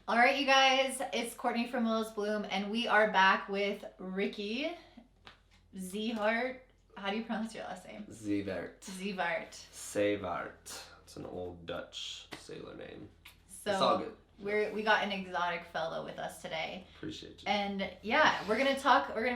All right, you guys, it's Courtney from Willow's Bloom, and we are back with Ricky Zeevaert. How do you pronounce your last name? Zeevaert. Zeevaert. Zeevaert. It's an old Dutch sailor name. So it's all good. We got an exotic fellow with us today. Appreciate you. And yeah, we're gonna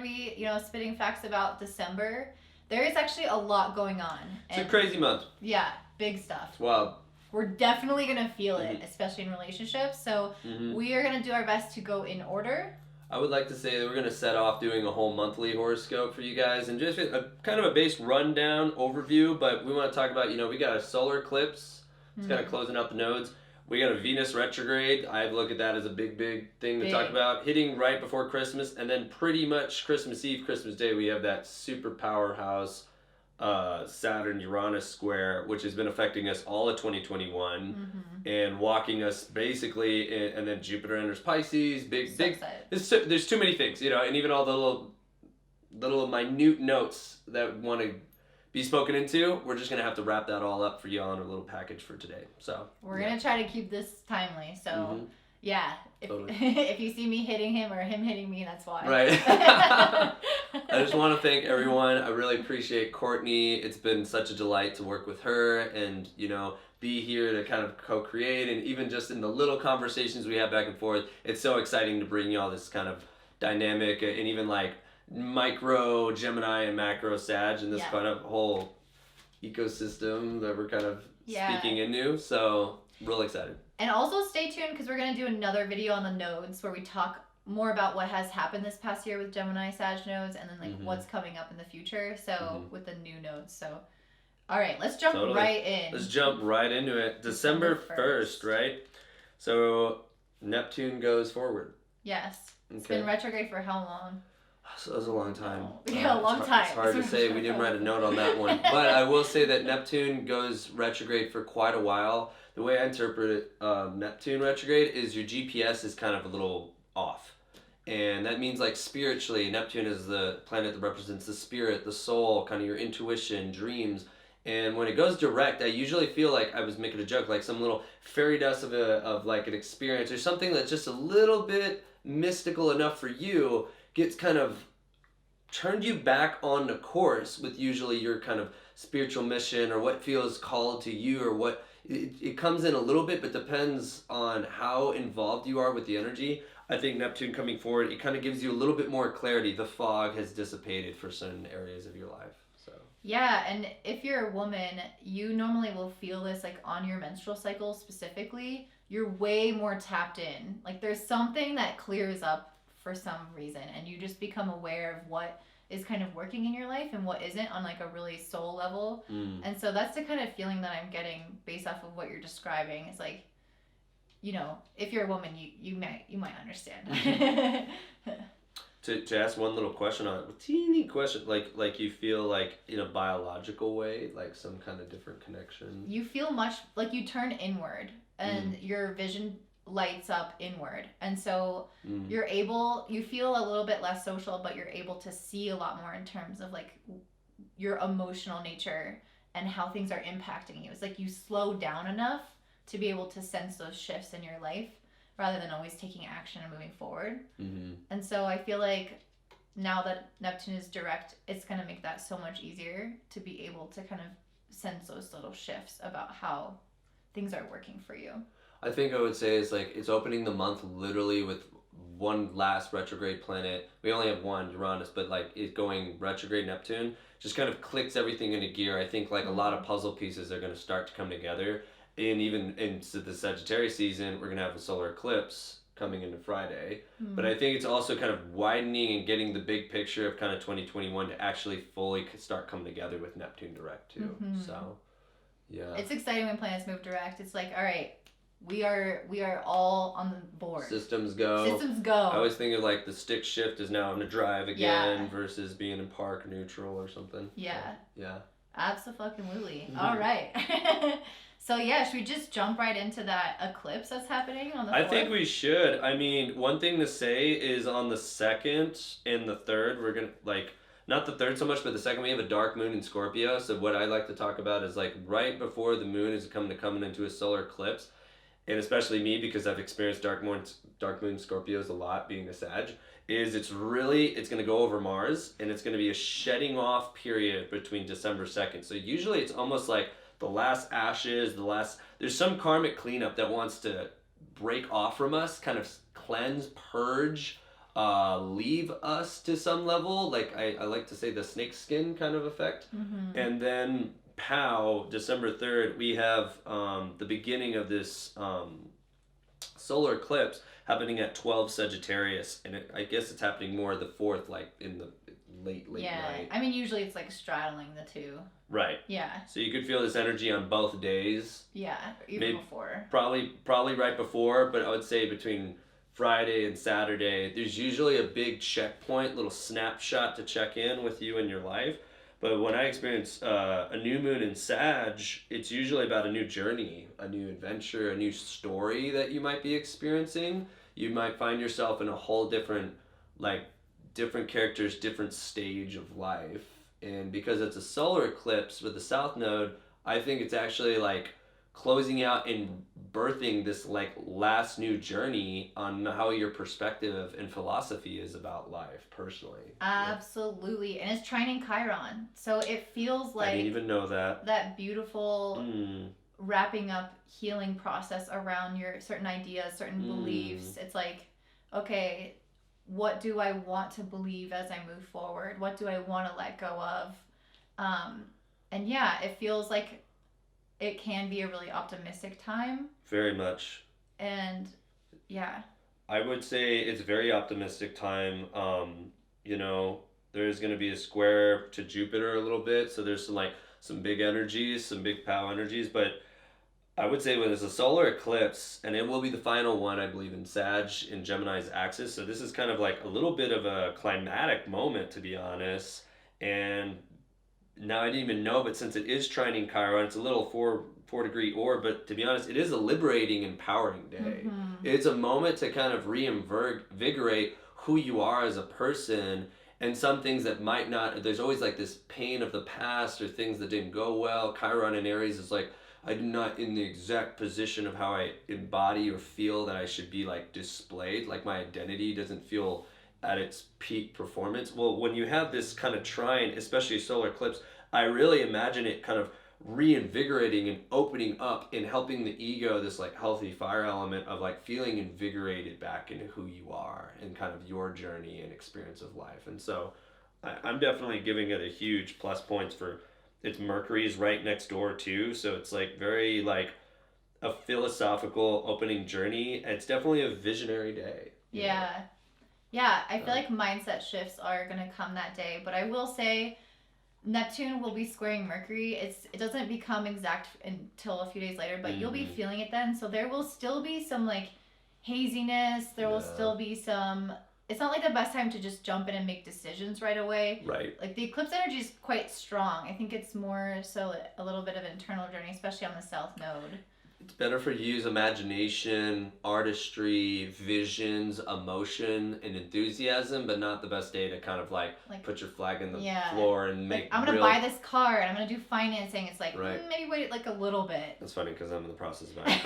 be, spitting facts about December. There is actually a lot going on. It's a crazy month. Yeah, big stuff. It's wild. We're definitely gonna feel it, especially in relationships. So we are gonna do our best to go in order. I would like to say that we're gonna set off doing a whole monthly horoscope for you guys, and just a kind of a base rundown overview. But we want to talk about, we got a solar eclipse. It's kind of closing out the nodes. We got a Venus retrograde. I look at that as a big thing to talk about. Hitting right before Christmas, and then pretty much Christmas Eve, Christmas Day, we have that super powerhouse Saturn Uranus square, which has been affecting us all of 2021 and walking us basically and then Jupiter enters Pisces. Big there's too many things, and even all the little minute notes that want to be spoken into, we're just gonna have to wrap that all up for y'all in a little package for today. So we're gonna try to keep this timely. So yeah, if, totally. If you see me hitting him or him hitting me, that's why. Right. I just want to thank everyone. I really appreciate Courtney. It's been such a delight to work with her and, be here to kind of co-create. And even just in the little conversations we have back and forth, it's so exciting to bring y'all this kind of dynamic and even like micro Gemini and macro Sag and this kind of whole ecosystem that we're kind of speaking into. So, real excited. And also stay tuned because we're going to do another video on the nodes where we talk more about what has happened this past year with Gemini Sag nodes and then what's coming up in the future. So with the new nodes. So all right, let's jump right in. Let's jump right into it. December 1st, right? So Neptune goes forward. Yes. It's been retrograde for how long? So that was a long time. Yeah, a long time. It's hard to say. We didn't write a note on that one. But I will say that Neptune goes retrograde for quite a while. The way I interpret it, Neptune retrograde is your GPS is kind of a little off. And that means like spiritually, Neptune is the planet that represents the spirit, the soul, kind of your intuition, dreams. And when it goes direct, I usually feel like I was making a joke, like some little fairy dust of like an experience or something that's just a little bit mystical enough for you gets kind of turned you back on the course with usually your kind of spiritual mission or what feels called to you or what it comes in a little bit, but depends on how involved you are with the energy. I think Neptune coming forward, it kind of gives you a little bit more clarity. The fog has dissipated for certain areas of your life. So yeah, and if you're a woman, you normally will feel this like on your menstrual cycle specifically. You're way more tapped in. Like there's something that clears up for some reason, and you just become aware of what is kind of working in your life and what isn't on like a really soul level. And so that's the kind of feeling that I'm getting based off of what you're describing. It's like, if you're a woman, you might understand. To ask one little question on it, a teeny question, like you feel like in a biological way, like some kind of different connection. You feel much like you turn inward and your vision lights up inward, and so you feel a little bit less social, but you're able to see a lot more in terms of like your emotional nature and how things are impacting you. It's like you slow down enough to be able to sense those shifts in your life rather than always taking action and moving forward. And so I feel like now that Neptune is direct, it's going to make that so much easier to be able to kind of sense those little shifts about how things are working for you. I think I would say it's like it's opening the month literally with one last retrograde planet. We only have one, Uranus, but like it going retrograde Neptune just kind of clicks everything into gear. I think like a lot of puzzle pieces are going to start to come together. And even into the Sagittarius season, we're going to have a solar eclipse coming into Friday. But I think it's also kind of widening and getting the big picture of kind of 2021 to actually fully start coming together with Neptune direct too. So, yeah. It's exciting when planets move direct. It's like, all right, we are all on the board. Systems go. I always think of like the stick shift is now in the drive again versus being in park neutral or something. Yeah. So, yeah. Absolutely. All right. So yeah, should we just jump right into that eclipse that's happening on the 4th? I think we should. I mean, one thing to say is on the 2nd and the 3rd, we're going to, not the 3rd so much, but the 2nd we have a dark moon in Scorpio. So what I like to talk about is right before the moon is coming into a solar eclipse. and especially me because I've experienced dark moon Scorpios a lot being a Sag, is it's going to go over Mars, and it's going to be a shedding off period between December 2nd. So usually it's almost like the last ashes, there's some karmic cleanup that wants to break off from us, kind of cleanse, purge, leave us to some level. Like I like to say the snake skin kind of effect. Mm-hmm. And then December 3rd, we have the beginning of this solar eclipse happening at 12 Sagittarius, and I guess it's happening more the 4th, like in the late night. I mean, usually it's like straddling the two. Right. Yeah. So you could feel this energy on both days. Yeah, even before. Probably right before, but I would say between Friday and Saturday, there's usually a big checkpoint, little snapshot to check in with you and your life. But when I experience a new moon in Sag, it's usually about a new journey, a new adventure, a new story that you might be experiencing. You might find yourself in a whole different characters, different stage of life. And because it's a solar eclipse with the South Node, I think it's actually like closing out and birthing this like last new journey on how your perspective and philosophy is about life personally. Absolutely. And it's trining Chiron. So it feels like I didn't even know that. That beautiful wrapping up healing process around your certain ideas, certain beliefs. It's like, okay, what do I want to believe as I move forward? What do I want to let go of? And yeah, it feels like it can be a really optimistic time. Very much. And yeah. I would say it's a very optimistic time. There's going to be a square to Jupiter a little bit. So there's some big energies, some big power energies. But I would say when there's a solar eclipse, and it will be the final one, I believe, in Sag, in Gemini's axis. So this is kind of like a little bit of a climatic moment, to be honest. And now I didn't even know, but since it is trining Chiron, it's a little 4-degree orb, but to be honest, it is a liberating, empowering day. Mm-hmm. It's a moment to kind of reinvigorate who you are as a person, and some things that might not, there's always like this pain of the past or things that didn't go well. Chiron in Aries is like, I'm not in the exact position of how I embody or feel that I should be like displayed, like my identity doesn't feel at its peak performance. Well, when you have this kind of trine, especially solar eclipse, I really imagine it kind of reinvigorating and opening up and helping the ego, this like healthy fire element of like feeling invigorated back into who you are and kind of your journey and experience of life. And so I'm definitely giving it a huge plus points for its Mercury's right next door too. So it's like very like a philosophical opening journey. It's definitely a visionary day. Yeah. Know? Yeah, I feel like mindset shifts are going to come that day. But I will say Neptune will be squaring Mercury. It doesn't become exact until a few days later, but you'll be feeling it then. So there will still be some like haziness. There will still be some... It's not like the best time to just jump in and make decisions right away. Right. Like the eclipse energy is quite strong. I think it's more so a little bit of an internal journey, especially on the South Node. It's better for you to use imagination, artistry, visions, emotion, and enthusiasm, but not the best day to kind of like put your flag in the floor and make I'm going to buy this car and I'm going to do financing. It's like, maybe wait like a little bit. That's funny because I'm in the process of buying.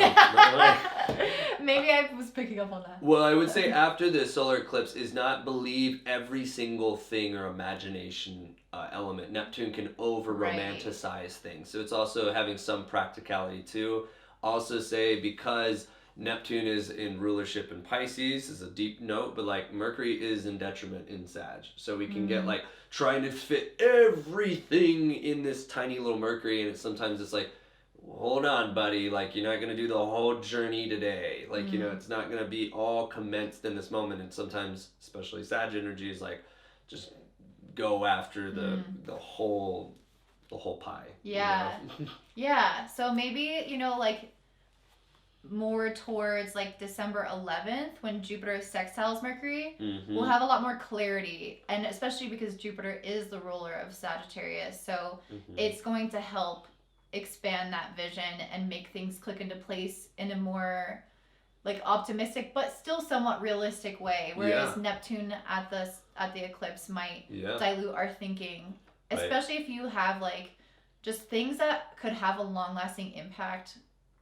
Maybe I was picking up on that. Well, I would say after this solar eclipse is not believe every single thing or imagination element. Neptune can over-romanticize things. So it's also having some practicality too. Also say because Neptune is in rulership in Pisces is a deep note, but like Mercury is in detriment in Sag. So we can get like trying to fit everything in this tiny little Mercury, and sometimes it's like, hold on, buddy, like you're not going to do the whole journey today. Like, it's not going to be all commenced in this moment. And sometimes, especially Sag energy is like, just go after the whole pie. Yeah. Yeah. So maybe, like more towards like December 11th when Jupiter sextiles Mercury, we'll have a lot more clarity. And especially because Jupiter is the ruler of Sagittarius. So it's going to help expand that vision and make things click into place in a more like optimistic but still somewhat realistic way. Whereas Neptune at the eclipse might dilute our thinking. Especially if you have like just things that could have a long-lasting impact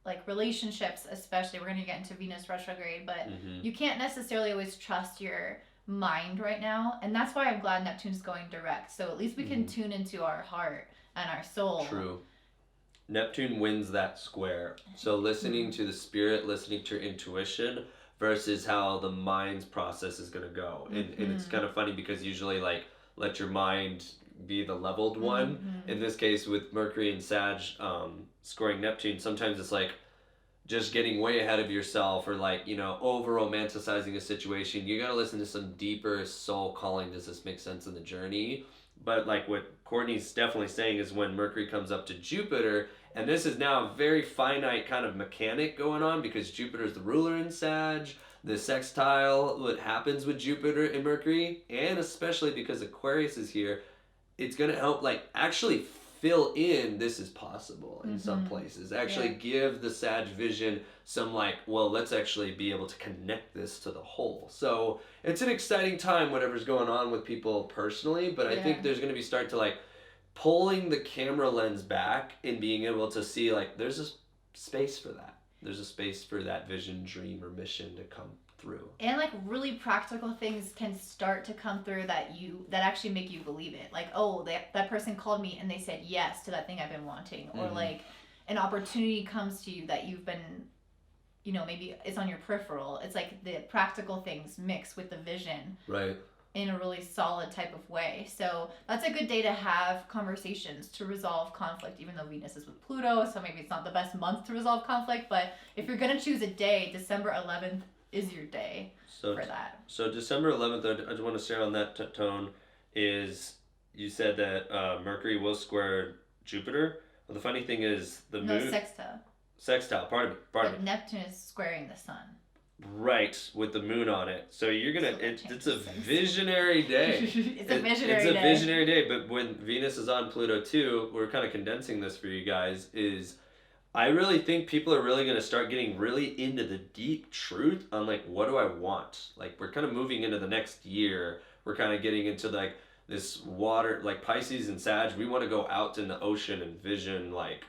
like relationships, especially. We're gonna get into Venus retrograde, but you can't necessarily always trust your mind right now, and that's why I'm glad Neptune's going direct. So at least we can tune into our heart and our soul. True. Neptune wins that square. So listening to the spirit, listening to your intuition versus how the mind's process is going to go. And it's kind of funny because usually like let your mind be the leveled one. In this case with Mercury and Sag scoring Neptune, sometimes it's like just getting way ahead of yourself or like, you know, over romanticizing a situation. You got to listen to some deeper soul calling. Does this make sense in the journey? But like what Courtney's definitely saying is when Mercury comes up to Jupiter, and this is now a very finite kind of mechanic going on because Jupiter is the ruler in Sag, the sextile, what happens with Jupiter and Mercury, and especially because Aquarius is here, it's going to help like actually fill in this is possible in some places. Actually give the Sag vision some like, well, let's actually be able to connect this to the whole. So it's an exciting time, whatever's going on with people personally, but I think there's going to be start to like pulling the camera lens back and being able to see like there's a space for that. There's a space for that vision, dream, or mission to come through. And like really practical things can start to come through that actually make you believe it. Like, oh, that person called me and they said yes to that thing I've been wanting. Or like an opportunity comes to you that you've been, you know, maybe it's on your peripheral. It's like the practical things mixed with the vision. Right. In a really solid type of way. So that's a good day to have conversations to resolve conflict, even though Venus is with Pluto, so maybe it's not the best month to resolve conflict, but if you're going to choose a day, December 11th is your day for that. So December 11th, I just want to share on that tone, is you said that Mercury will square Jupiter. Well, the funny thing is the moon... No, sextile. Sextile, pardon me. But Neptune is squaring the sun. Right, with the moon on it. So you're gonna, it's a visionary day. It's a visionary day, but when Venus is on Pluto too, we're kind of condensing this for you guys, is I really think people are really gonna start getting really into the deep truth on like, what do I want? Like we're kind of moving into the next year. We're kind of getting into like this water, like Pisces and Sag, we want to go out in the ocean and vision like,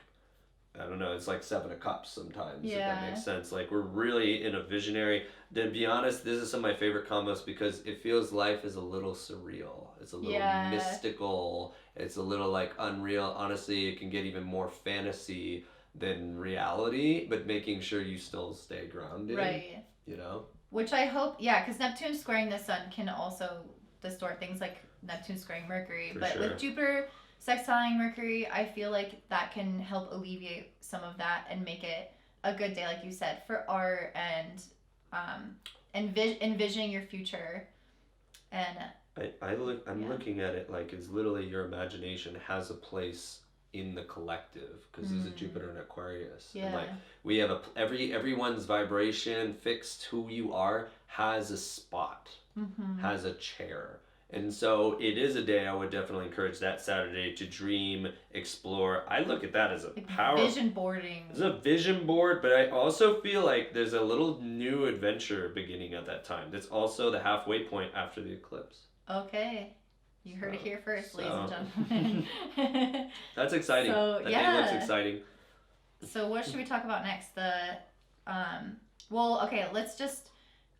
I don't know, it's like Seven of Cups sometimes, if that makes sense. Like, we're really in a visionary. To be honest, this is some of my favorite combos because it feels life is a little surreal. It's a little mystical. It's a little, like, unreal. Honestly, it can get even more fantasy than reality, but making sure you still stay grounded. Right. You know? Which I hope, because Neptune squaring the sun can also distort things like Neptune squaring Mercury. But with Jupiter sextiling Mercury, I feel like that can help alleviate some of that and make it a good day, like you said, for art and envisioning your future. And I'm looking at it like it's literally your imagination has a place in the collective because there's a Jupiter and Aquarius. Yeah. And like we have everyone's vibration fixed, who you are has a spot, has a chair. And so it is a day I would definitely encourage that Saturday to dream, explore. I look at that as a power. Vision boarding. It's a vision board, but I also feel like there's a little new adventure beginning at that time. That's also the halfway point after the eclipse. Okay. You heard it here first, ladies and gentlemen. That's exciting. So, that day looks exciting. So what should we talk about next? Let's just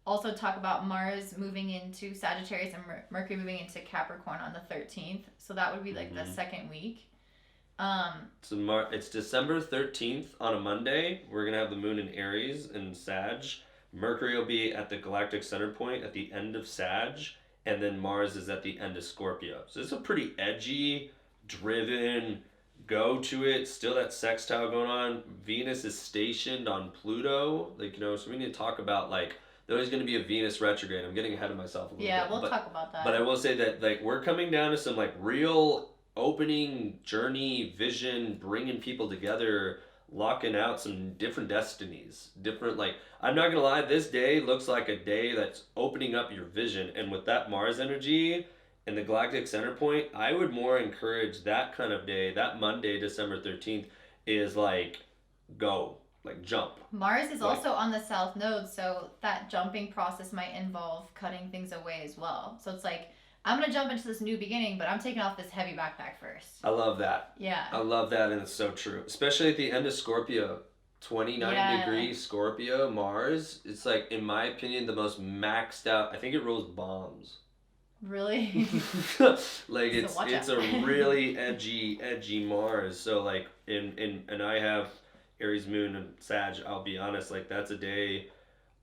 also talk about Mars moving into Sagittarius and Mercury moving into Capricorn on the 13th. So that would be like the second week. So it's December 13th on a Monday. We're going to have the moon in Aries and Sag. Mercury will be at the galactic center point at the end of Sag. And then Mars is at the end of Scorpio. So it's a pretty edgy, driven, go to it. Still that sextile going on. Venus is stationed on Pluto. So we need to talk about there's going to be a Venus retrograde. I'm getting ahead of myself a little bit. Yeah, we'll talk about that. But I will say that we're coming down to some real opening journey, vision, bringing people together, locking out some different destinies. I'm not going to lie, this day looks like a day that's opening up your vision. And with that Mars energy and the galactic center point, I would more encourage that kind of day, that Monday, December 13th, is go. Jump. Mars is also on the south node, so that jumping process might involve cutting things away as well. So it's I'm going to jump into this new beginning, but I'm taking off this heavy backpack first. I love that. Yeah. I love that, and it's so true. Especially at the end of Scorpio. 29 degree Scorpio Mars. It's like, in my opinion, the most maxed out. I think it rules bombs. Really? Like it's a really edgy Mars. So like and I have Aries moon and Sag. I'll be honest, like that's a day.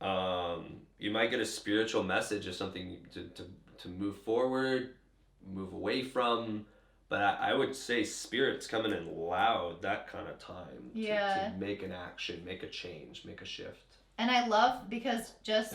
You might get a spiritual message of something to move forward, move away from. But I would say spirit's coming in loud that kind of time to make an action, make a change, make a shift. And I love because just,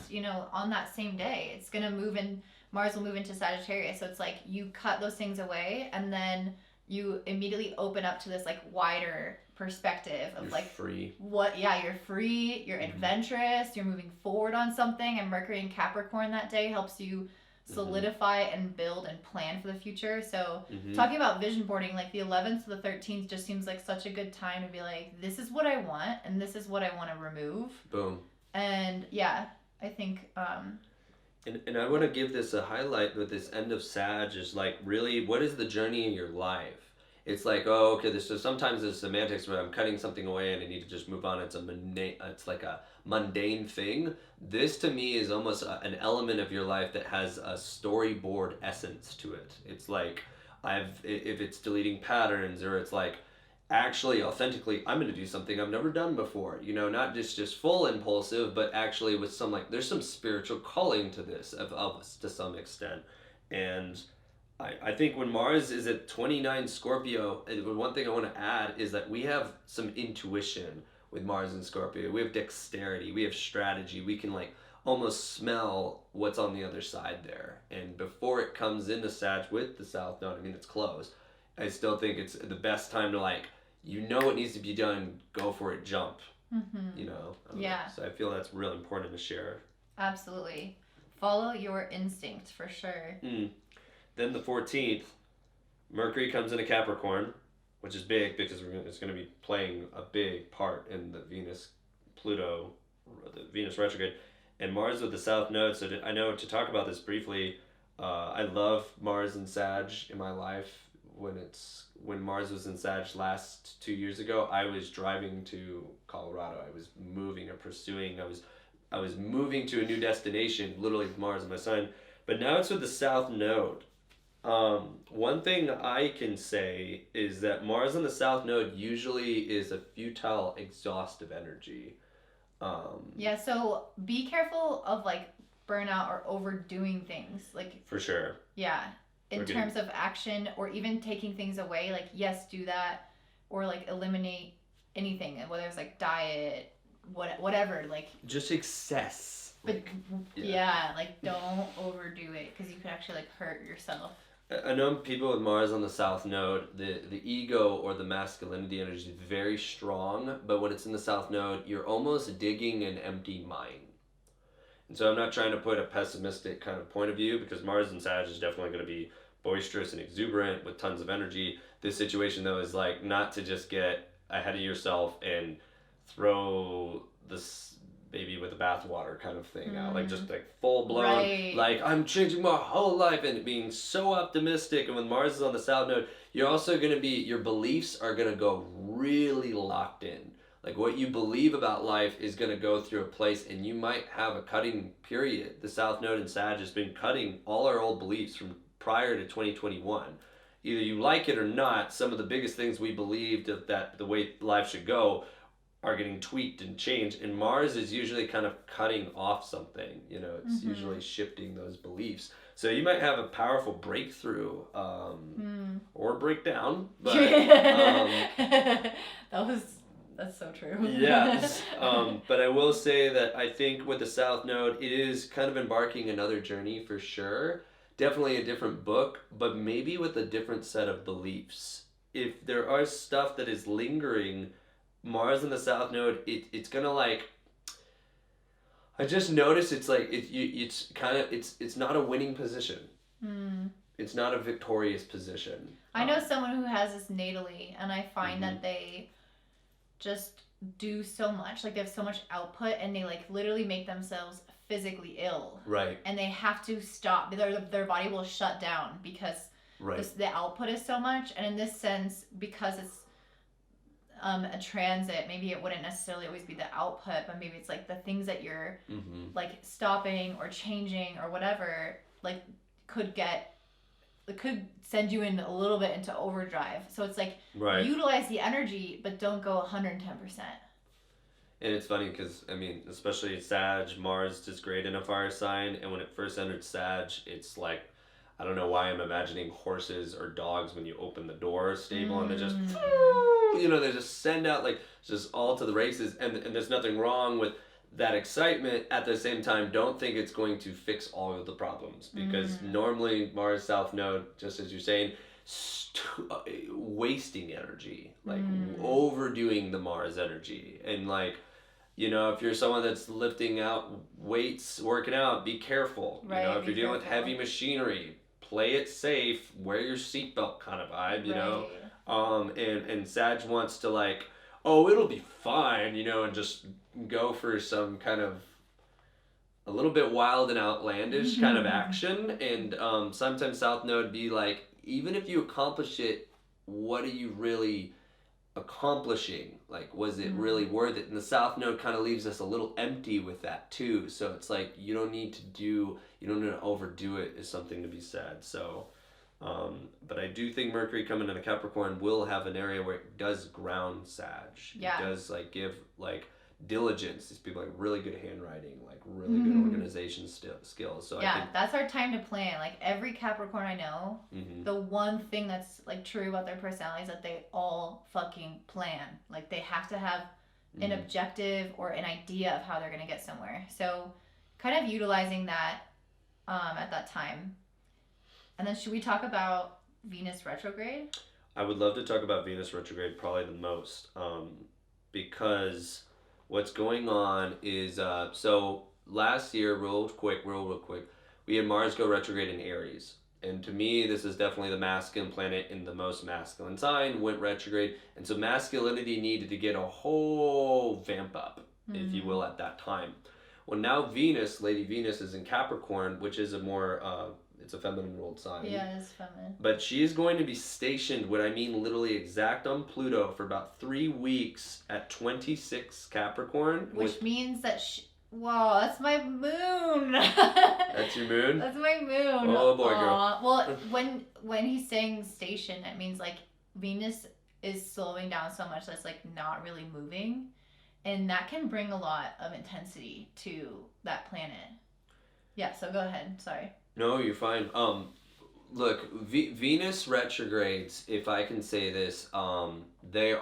on that same day, it's going to move in, Mars will move into Sagittarius. So it's like you cut those things away and then you immediately open up to this like wider perspective of you're free. You're free, you're adventurous, you're moving forward on something. And Mercury in Capricorn that day helps you solidify and build and plan for the future. So talking about vision boarding, like the 11th to the 13th just seems like such a good time to be like, this is what I want and this is what I want to remove. Boom. And I think and I want to give this a highlight with this end of Sag is like, really, what is the journey in your life? It's like, oh, okay, so sometimes there's semantics where I'm cutting something away and I need to just move on. It's like a mundane thing. This to me is almost an element of your life that has a storyboard essence to it. It's like if it's deleting patterns, or it's like actually authentically I'm going to do something I've never done before, not just full impulsive, but actually with some like there's some spiritual calling to this of to some extent. And I think when Mars is at 29 Scorpio, one thing I want to add is that we have some intuition with Mars and Scorpio. We have dexterity, we have strategy, we can like almost smell what's on the other side there. And before it comes into Sag with the South Node, it's close. I still think it's the best time to like, what needs to be done, go for it, jump. So I feel that's really important to share. Absolutely. Follow your instinct for sure. Then the 14th, Mercury comes into Capricorn, which is big because it's going to be playing a big part in the Venus retrograde, and Mars with the South Node. So I know to talk about this briefly, I love Mars and Sag in my life. When Mars was in Sag last 2 years ago, I was driving to Colorado. I was moving or pursuing. I was moving to a new destination, literally with Mars and my sun. But now it's with the South Node. One thing I can say is that Mars on the South Node usually is a futile, exhaustive energy. So be careful of like burnout or overdoing things. Like for sure. Yeah. In terms of action or even taking things away, like yes, do that, or like eliminate anything, whether it's like diet, whatever, like just excess. But don't overdo it because you could actually like hurt yourself. I know people with Mars on the South Node, the ego or the masculinity energy is very strong, but when it's in the South Node, you're almost digging an empty mine. And so I'm not trying to put a pessimistic kind of point of view, because Mars and Sag is definitely going to be boisterous and exuberant with tons of energy. This situation, though, is like not to just get ahead of yourself and throw this baby with the bathwater kind of thing out, like just like full blown, like I'm changing my whole life and being so optimistic. And when Mars is on the South Node, you're also going to be, your beliefs are going to go really locked in. Like what you believe about life is going to go through a place, and you might have a cutting period. The South Node in Sag has been cutting all our old beliefs from prior to 2021. Either you like it or not, some of the biggest things we believed that the way life should go are getting tweaked and changed. And Mars is usually kind of cutting off something. It's usually shifting those beliefs. So you might have a powerful breakthrough or breakdown. But that's so true. Yes. But I will say that I think with the South Node, it is kind of embarking another journey for sure. Definitely a different book, but maybe with a different set of beliefs. If there are stuff that is lingering, Mars in the South Node, it's gonna like, I just noticed it's like it's not a winning position. It's not a victorious position. I know someone who has this natally, and I find that they just do so much, like they have so much output, and they like literally make themselves physically ill. Right. And they have to stop. Their body will shut down because the output is so much. And in this sense, because it's a transit, maybe it wouldn't necessarily always be the output, but maybe it's like the things that you're like stopping or changing or whatever, like could send you in a little bit into overdrive. So it's like utilize the energy, but don't go 110%. And it's funny because, I mean, especially Sag, Mars is great in a fire sign. And when it first entered Sag, it's like, I don't know why I'm imagining horses or dogs when you open the door stable and they just, they just send out like just all to the races. And there's nothing wrong with that excitement. At the same time, don't think it's going to fix all of the problems, because normally Mars South Node, just as you're saying, wasting energy, like overdoing the Mars energy. And like, if you're someone that's lifting out weights, working out, be careful. Right, if you're dealing with heavy machinery, play it safe, wear your seatbelt kind of vibe, and Sag wants to like, oh, it'll be fine, and just go for some kind of a little bit wild and outlandish kind of action. And sometimes South Node be like, even if you accomplish it, what are you really accomplishing? Like, was it really worth it? And the South Node kind of leaves us a little empty with that too. So it's like, you don't need to overdo it, is something to be said. So, but I do think Mercury coming into Capricorn will have an area where it does ground Sag. Yeah. It does like give like diligence. These people like really good handwriting, like really good organization skills. So yeah, I think that's our time to plan. Like every Capricorn I know, the one thing that's like true about their personality is that they all fucking plan. Like they have to have an objective or an idea of how they're gonna get somewhere. So kind of utilizing that at that time. And then should we talk about Venus retrograde? I would love to talk about Venus retrograde probably the most, because what's going on is, so last year, real quick, we had Mars go retrograde in Aries. And to me, this is definitely the masculine planet in the most masculine sign, went retrograde. And so masculinity needed to get a whole vamp up, if you will, at that time. Well, now Venus, Lady Venus, is in Capricorn, which is a more, it's a feminine ruled sign. Yeah, it is feminine. But she is going to be stationed, what I mean literally exact, on Pluto for about 3 weeks at 26 Capricorn. Which means that wow, that's my moon. That's your moon? That's my moon. Oh boy, girl. Well, when he's saying station, it means like Venus is slowing down so much that's like not really moving. And that can bring a lot of intensity to that planet. Yeah, so go ahead. Sorry. No, you're fine. Look, Venus retrogrades, if I can say this, they're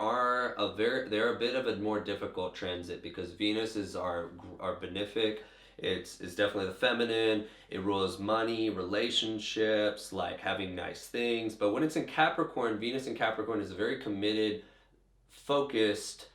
a bit of a more difficult transit, because Venus is our benefic. It's definitely the feminine. It rules money, relationships, like having nice things. But when it's in Capricorn, Venus in Capricorn is a very committed, focused,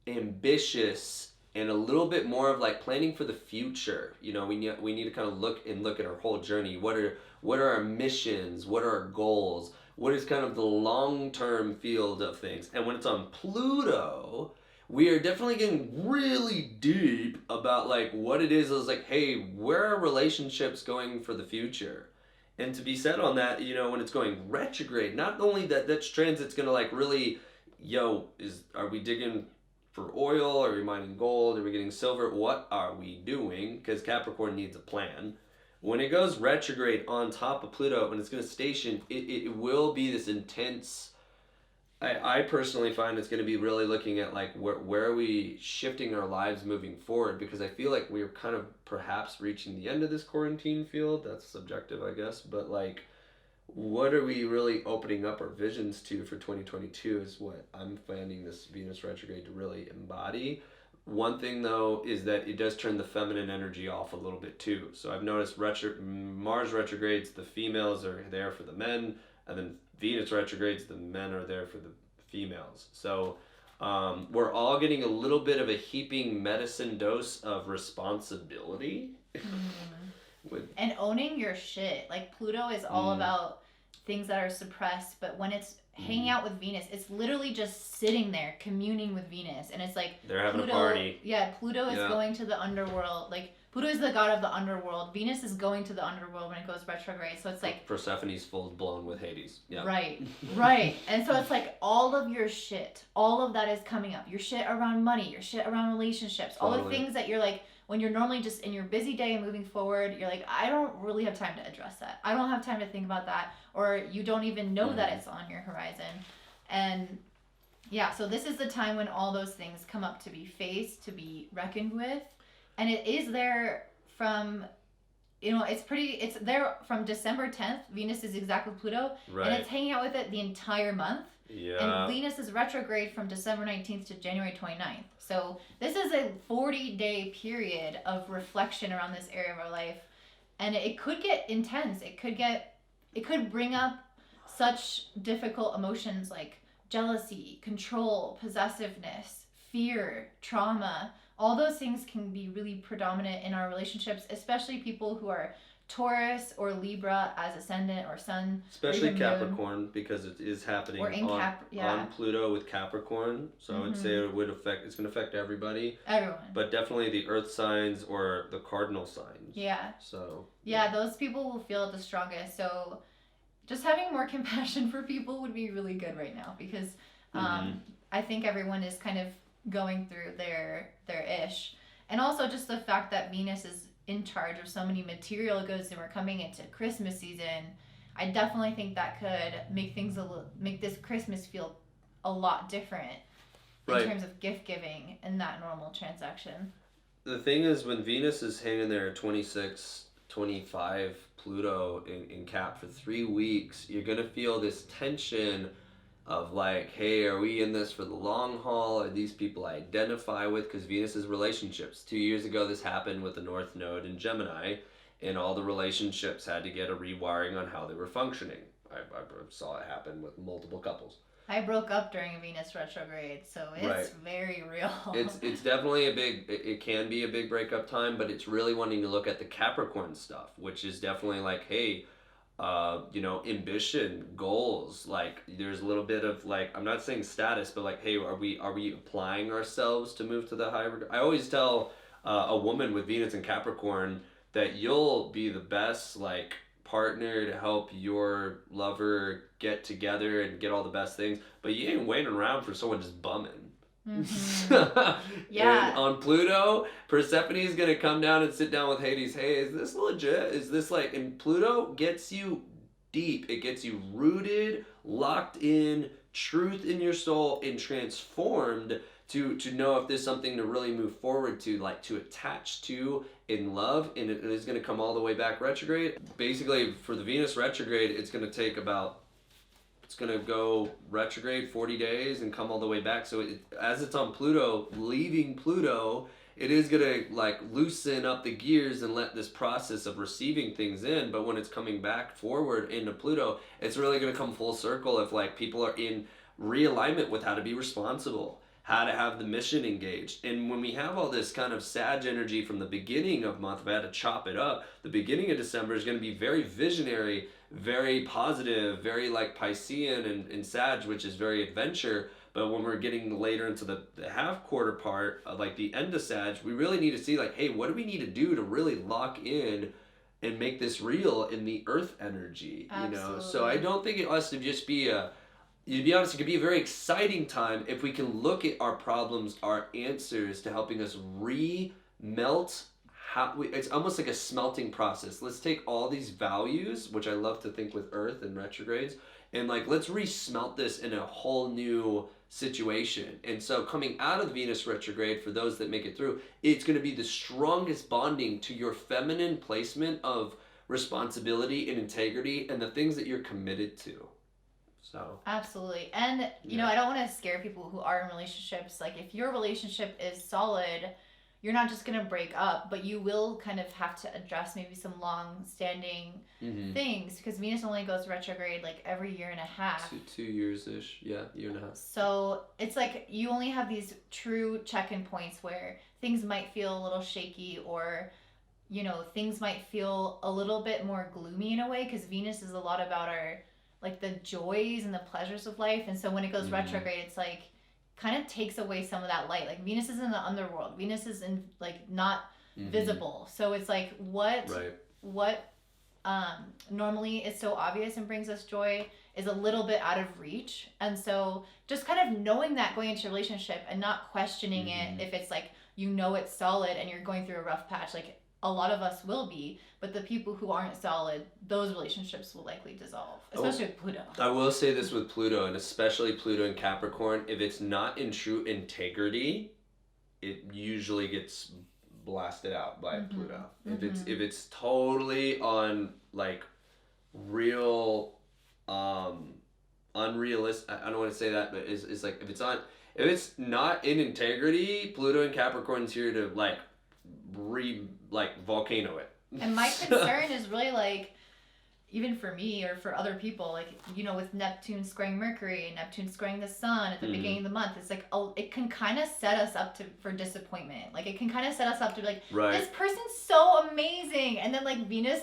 ambitious, and a little bit more of like planning for the future. We need to kind of look at our whole journey. What are our missions? What are our goals? What is kind of the long-term field of things? And when it's on Pluto, we are definitely getting really deep about like what it is like, hey, where are relationships going for the future? And to be said on that, when it's going retrograde, not only that's transit's gonna like really, are we digging for oil? Are we mining gold? Are we getting silver? What are we doing? Because Capricorn needs a plan. When it goes retrograde on top of Pluto, when it's going to station, it will be this intense. I personally find it's going to be really looking at like where are we shifting our lives moving forward, because I feel like we're kind of perhaps reaching the end of this quarantine field. That's subjective, I guess, but like, what are we really opening up our visions to for 2022 is what I'm finding this Venus retrograde to really embody. One thing though is that it does turn the feminine energy off a little bit too. So I've noticed Mars retrogrades, the females are there for the men, and then Venus retrogrades, the men are there for the females. So we're all getting a little bit of a heaping medicine dose of responsibility. And owning your shit. Like Pluto is all about things that are suppressed, but when it's hanging out with Venus, it's literally just sitting there communing with Venus, and it's like they're having Pluto, a party. Yeah, Pluto is going to the underworld. Like Pluto is the god of the underworld. Venus is going to the underworld when it goes retrograde. So it's like Persephone's full blown with Hades. Yeah. Right. And so it's like all of your shit, all of that is coming up. Your shit around money, your shit around relationships, all the things that you're like, when you're normally just in your busy day and moving forward, you're like, I don't really have time to address that. I don't have time to think about that. Or you don't even know that it's on your horizon. And yeah, so this is the time when all those things come up to be faced, to be reckoned with. And it is there from, it's there from December 10th. Venus is exact with Pluto. Right. And it's hanging out with it the entire month. Yeah. And Venus is retrograde from December 19th to January 29th. So this is a 40-day period of reflection around this area of our life. And it could get intense. It could bring up such difficult emotions like jealousy, control, possessiveness, fear, trauma. All those things can be really predominant in our relationships, especially people who are Taurus or Libra as ascendant or sun. Especially Capricorn, because it is happening on Pluto with Capricorn. So I would say it's going to affect everybody. Everyone. But definitely the earth signs or the cardinal signs. Yeah. So. Yeah, those people will feel it the strongest. So just having more compassion for people would be really good right now, because I think everyone is kind of going through their ish. And also just the fact that Venus is in charge of so many material goods and we're coming into Christmas season, I definitely think that could make this Christmas feel a lot different in terms of gift giving and that normal transaction. The thing is, when Venus is hanging there at 26, 25 Pluto in Cap for 3 weeks, you're gonna feel this tension of like, hey, are we in this for the long haul? Are these people I identify with? Because Venus is relationships. 2 years ago, this happened with the North Node in Gemini, and all the relationships had to get a rewiring on how they were functioning. I saw it happen with multiple couples. I broke up during a Venus retrograde, so it's very real. It's definitely it can be a big breakup time, but it's really wanting to look at the Capricorn stuff, which is definitely like, hey, ambition, goals, like there's a little bit of like, I'm not saying status, but like, hey, are we applying ourselves to move to the higher? I always tell a woman with Venus and Capricorn that you'll be the best like partner to help your lover get together and get all the best things, but you ain't waiting around for someone just bumming. Yeah. And on Pluto, Persephone is gonna come down and sit down with Hades. Hey, is this legit? Is this like? And Pluto gets you deep. It gets you rooted, locked in, truth in your soul, and transformed to know if there's something to really move forward to, like to attach to in love. And it is gonna come all the way back retrograde. Basically, for the Venus retrograde, it's gonna take it's going to go retrograde 40 days and come all the way back. So as it's on Pluto, leaving Pluto, it is going to like loosen up the gears and let this process of receiving things in. But when it's coming back forward into Pluto, it's really going to come full circle if like people are in realignment with how to be responsible, how to have the mission engaged. And when we have all this kind of Sag energy from the beginning of month, if I had to chop it up, the beginning of December is going to be very visionary, very positive, very like Piscean and Sag, which is very adventure. But when we're getting later into the half quarter part, like the end of Sag, we really need to see like, hey, what do we need to do to really lock in and make this real in the earth energy? Absolutely. So I don't think it has to just be to be honest, it could be a very exciting time if we can look at our problems, our answers to helping us remelt. It's almost like a smelting process. Let's take all these values, which I love to think with Earth and retrogrades, and like let's re-smelt this in a whole new situation. And so coming out of Venus retrograde, for those that make it through, it's going to be the strongest bonding to your feminine placement of responsibility and integrity and the things that you're committed to. So absolutely. And I don't want to scare people who are in relationships. Like if your relationship is solid, you're not just going to break up, but you will kind of have to address maybe some long-standing things, because Venus only goes retrograde like every year and a half. 2 years-ish. Yeah, year and a half. So it's like you only have these true check-in points where things might feel a little shaky, or things might feel a little bit more gloomy in a way, because Venus is a lot about our like the joys and the pleasures of life. And so when it goes retrograde, it's like kind of takes away some of that light. Like Venus is in the underworld. Venus is in like not visible. So it's like what normally is so obvious and brings us joy is a little bit out of reach. And so just kind of knowing that going into a relationship and not questioning it if it's like, it's solid and you're going through a rough patch, like a lot of us will be, but the people who aren't solid, those relationships will likely dissolve, especially with Pluto. I will say this with Pluto, and especially Pluto in Capricorn, if it's not in true integrity, it usually gets blasted out by Pluto. If it's totally on like real unrealistic, I don't want to say that, but it's like if it's not in integrity, Pluto in Capricorn's here to like volcano it. And my concern is really like, even for me or for other people, like, with Neptune squaring Mercury and Neptune squaring the Sun at the beginning of the month, it's like, it can kind of set us up for disappointment. Like, it can kind of set us up to be like, this person's so amazing. And then, like, Venus,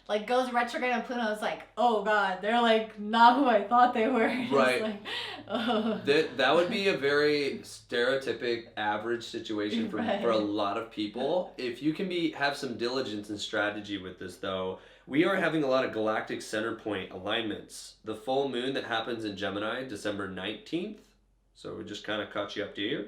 like, goes retrograde on Pluto. It's like, oh, God, they're, like, not who I thought they were. Right. Like, oh. That would be a very stereotypic average situation for a lot of people. If you can have some diligence and strategy with this, though, we are having a lot of galactic center point alignments. The full moon that happens in Gemini, December 19th, so we just kind of caught you up to here,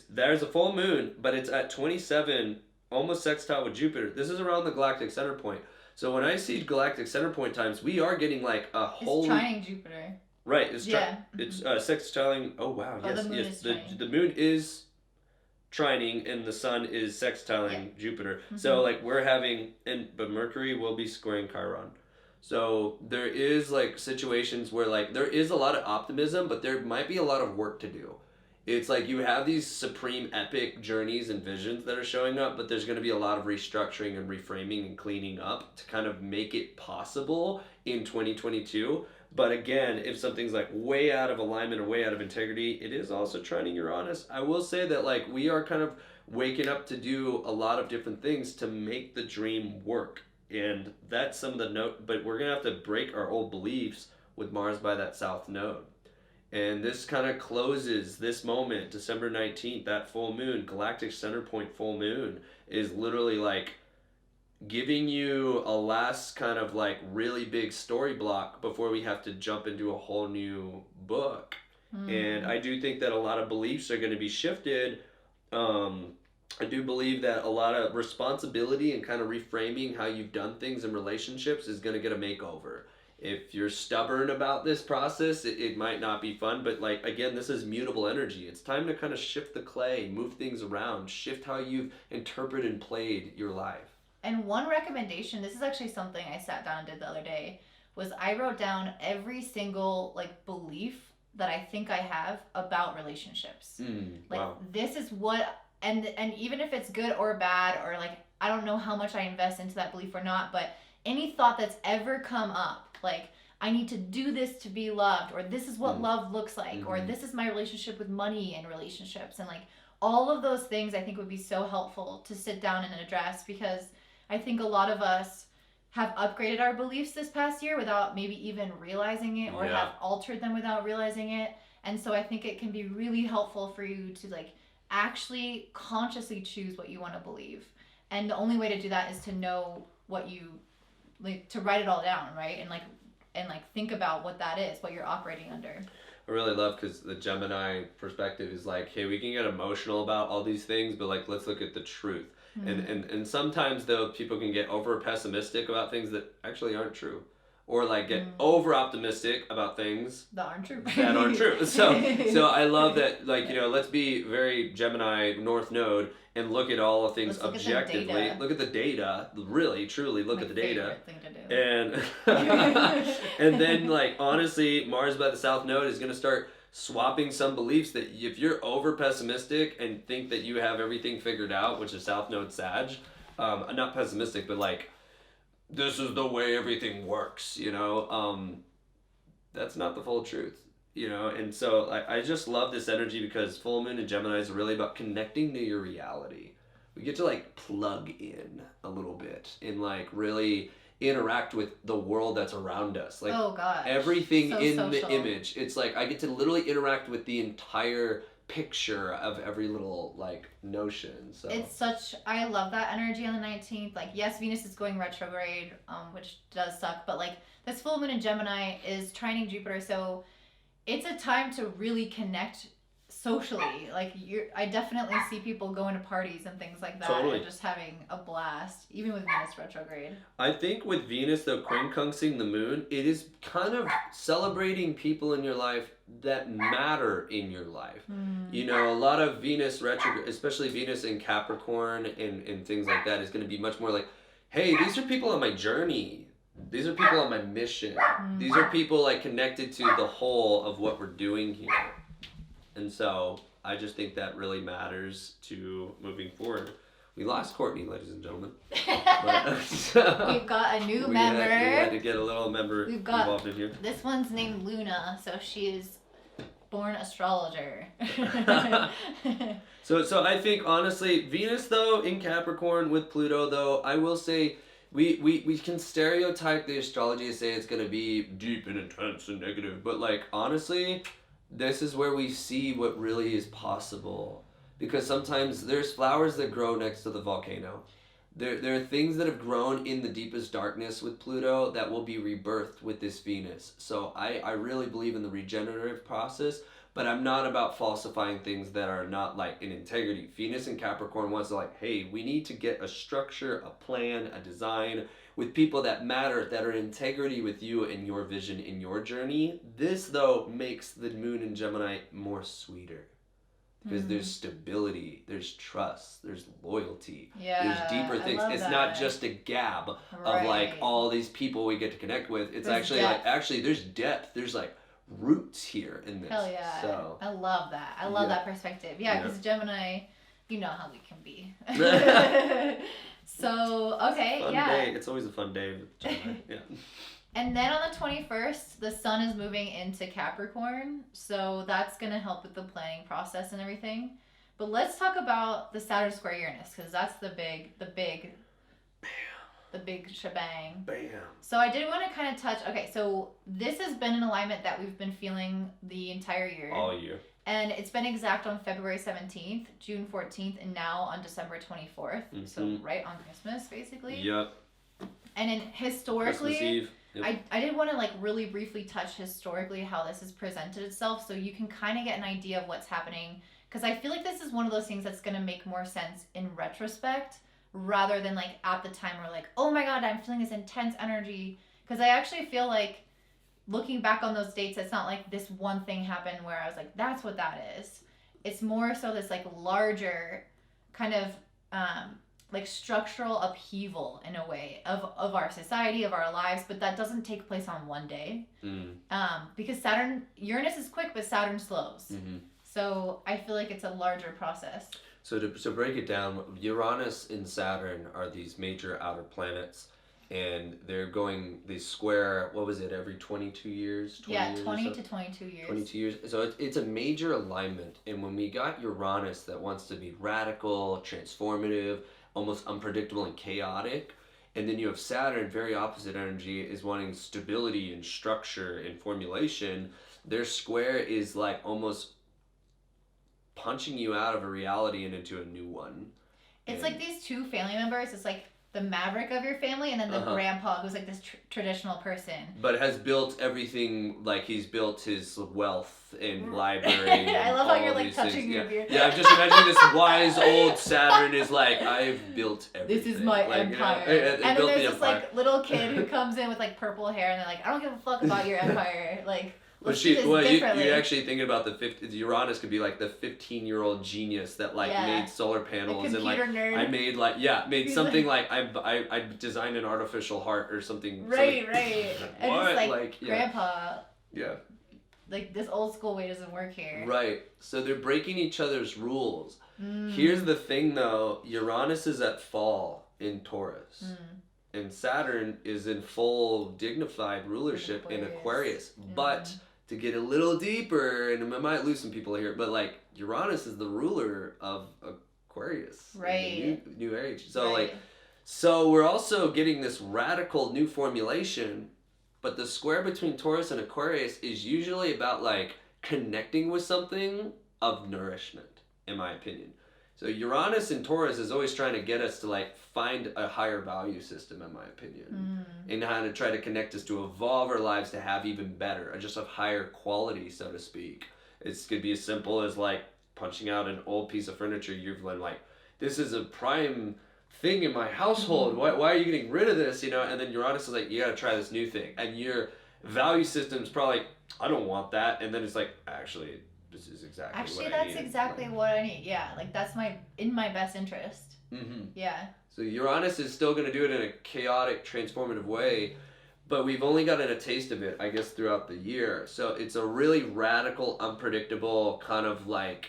there's a full moon, but it's at 27, almost sextile with Jupiter. This is around the galactic center point. So when I see galactic center point times, we are getting like a whole... It's trining Jupiter. Right, it's sextiling... Oh, wow, yes, the moon is trining. The moon is trining and the sun is sextiling Jupiter. So like we're having, but Mercury will be squaring Chiron. So there is like situations where like there is a lot of optimism, but there might be a lot of work to do. It's like you have these supreme epic journeys and visions that are showing up, but there's going to be a lot of restructuring and reframing and cleaning up to kind of make it possible in 2022. But again, if something's like way out of alignment or way out of integrity, it is also trining Uranus. I will say that like we are kind of waking up to do a lot of different things to make the dream work. And that's some of the but we're going to have to break our old beliefs with Mars by that south node. And this kind of closes this moment, December 19th, that full moon, galactic center point full moon is literally like giving you a last kind of like really big story block before we have to jump into a whole new book. And I do think that a lot of beliefs are going to be shifted. I do believe that a lot of responsibility and kind of reframing how you've done things in relationships is going to get a makeover. If you're stubborn about this process, it might not be fun, but like, again, this is mutable energy. It's time to kind of shift the clay, move things around, shift how you've interpreted and played your life. And one recommendation, this is actually something I sat down and did the other day, was I wrote down every single like belief that I think I have about relationships. This is what, and even if it's good or bad, or like, I don't know how much I invest into that belief or not, but any thought that's ever come up, like, I need to do this to be loved, or this is what love looks like, or this is my relationship with money and relationships, and like all of those things I think would be so helpful to sit down and address, because I think a lot of us have upgraded our beliefs this past year without maybe even realizing it, or have altered them without realizing it. And so I think it can be really helpful for you to like actually consciously choose what you want to believe. And the only way to do that is to know what you like, to write it all down, right? And think about what that is, what you're operating under. I really love, because the Gemini perspective is like, hey, we can get emotional about all these things, but like, let's look at the truth. And sometimes though, people can get over pessimistic about things that actually aren't true, or like get over optimistic about things that aren't true. So I love that, like, let's be very Gemini North Node and look at all of things objectively. Look at the data, really, truly look at the data. Thing to do. And and then like honestly, Mars by the South Node is gonna start swapping some beliefs that if you're over pessimistic and think that you have everything figured out, which is South Node Sag, not pessimistic, but like, this is the way everything works, that's not the full truth, and so I just love this energy, because full moon in Gemini is really about connecting to your reality. We get to like plug in a little bit and like really interact with the world that's around us, like oh gosh, everything so in social. The image. It's like I get to literally interact with the entire picture of every little like notion. So I love that energy on the 19th. Like, yes, Venus is going retrograde, which does suck, but like this full moon in Gemini is trining Jupiter, so it's a time to really connect socially. Like, I definitely see people going to parties and things like that, totally. and just having a blast, even with Venus retrograde. I think with Venus, though, quincunxing the moon, it is kind of celebrating people in your life that matter in your life. You know, a lot of Venus retrograde, especially Venus in Capricorn and things like that, is going to be much more like, hey, these are people on my journey. These are people on my mission. These are people like connected to the whole of what we're doing here. And so I just think that really matters to moving forward. We lost Courtney, ladies and gentlemen. But, so We've got a new member. We had to get a little member involved in here. This one's named Luna, so she is born astrologer. So I think honestly, Venus though in Capricorn with Pluto though, I will say we can stereotype the astrology and say it's gonna be deep and intense and negative, but like honestly, this is where we see what really is possible. Because sometimes there's flowers that grow next to the volcano. There are things that have grown in the deepest darkness with Pluto that will be rebirthed with this Venus. So I really believe in the regenerative process, but I'm not about falsifying things that are not like in integrity. Venus and Capricorn wants to like, hey, we need to get a structure, a plan, a design with people that matter, that are in integrity with you and your vision in your journey. This though makes the moon in Gemini more sweeter. Because there's stability, there's trust, there's loyalty, there's deeper things. It's not just a gab of like all these people we get to connect with. It's there's actually depth. Like actually there's depth. There's like roots here in this. Hell yeah. So, I love that. I love that perspective. Yeah, because Gemini, you know how we can be. So, okay, fun day. It's always a fun day with Gemini. Yeah. And then on the 21st, the sun is moving into Capricorn, so that's going to help with the planning process and everything. But let's talk about the Saturn square Uranus, because that's the big shebang. Bam. So I did want to kind of touch, okay, so this has been an alignment that we've been feeling the entire year. All year. And it's been exact on February 17th, June 14th, and now on December 24th. So right on Christmas, basically. Yep. And then historically... Christmas Eve. Yep. I did want to like really briefly touch historically how this has presented itself so you can kind of get an idea of what's happening, because I feel like this is one of those things that's going to make more sense in retrospect rather than like at the time we're like, oh my god, I'm feeling this intense energy, because I actually feel like looking back on those dates, it's not like this one thing happened where I was like, that's what that is. It's more so this like larger kind of like structural upheaval in a way of our society, of our lives, but that doesn't take place on one day. Because Uranus is quick, but Saturn slows. So I feel like it's a larger process. So to break it down, Uranus and Saturn are these major outer planets, and they square, what was it, every 22 years? 20 to 22 years. 22 years. So it's a major alignment, and when we got Uranus that wants to be radical, transformative, almost unpredictable and chaotic, and then you have Saturn, very opposite energy, is wanting stability and structure and formulation. Their square is like almost punching you out of a reality and into a new one. It's like these two family members. It's like the maverick of your family, and then the grandpa who's like this traditional person. But has built everything, like he's built his wealth and library. And I love how you're like touching your beard. Yeah, I'm just imagining this wise old Saturn is like, I've built everything. This is my empire. And then there's this like little kid who comes in with like purple hair, and they're like, I don't give a fuck about your empire. Like, you're actually thinking about Uranus could be like the 15-year-old genius that like made solar panels and like nerd. I made like made something like I designed an artificial heart or something. Right. And it's like grandpa. Yeah. Like this old school way doesn't work here. Right. So they're breaking each other's rules. Here's the thing though, Uranus is at fall in Taurus. And Saturn is in full dignified rulership in Aquarius. But to get a little deeper, and I might lose some people here, but like Uranus is the ruler of Aquarius. Right. New age. So so we're also getting this radical new formulation, but the square between Taurus and Aquarius is usually about like connecting with something of nourishment, in my opinion. So Uranus in Taurus is always trying to get us to like find a higher value system, in my opinion, and how to try to connect us to evolve our lives to have even better, just of higher quality, so to speak. It could be as simple as like punching out an old piece of furniture. You've been like, this is a prime thing in my household. Why are you getting rid of this? You know, and then Uranus is like, you got to try this new thing, and your value system is probably like, I don't want that, and then it's like, actually, this is exactly what I need. That's exactly what I need. Yeah, like that's in my best interest. Yeah. So Uranus is still going to do it in a chaotic, transformative way, but we've only gotten a taste of it, I guess, throughout the year. So it's a really radical, unpredictable kind of like,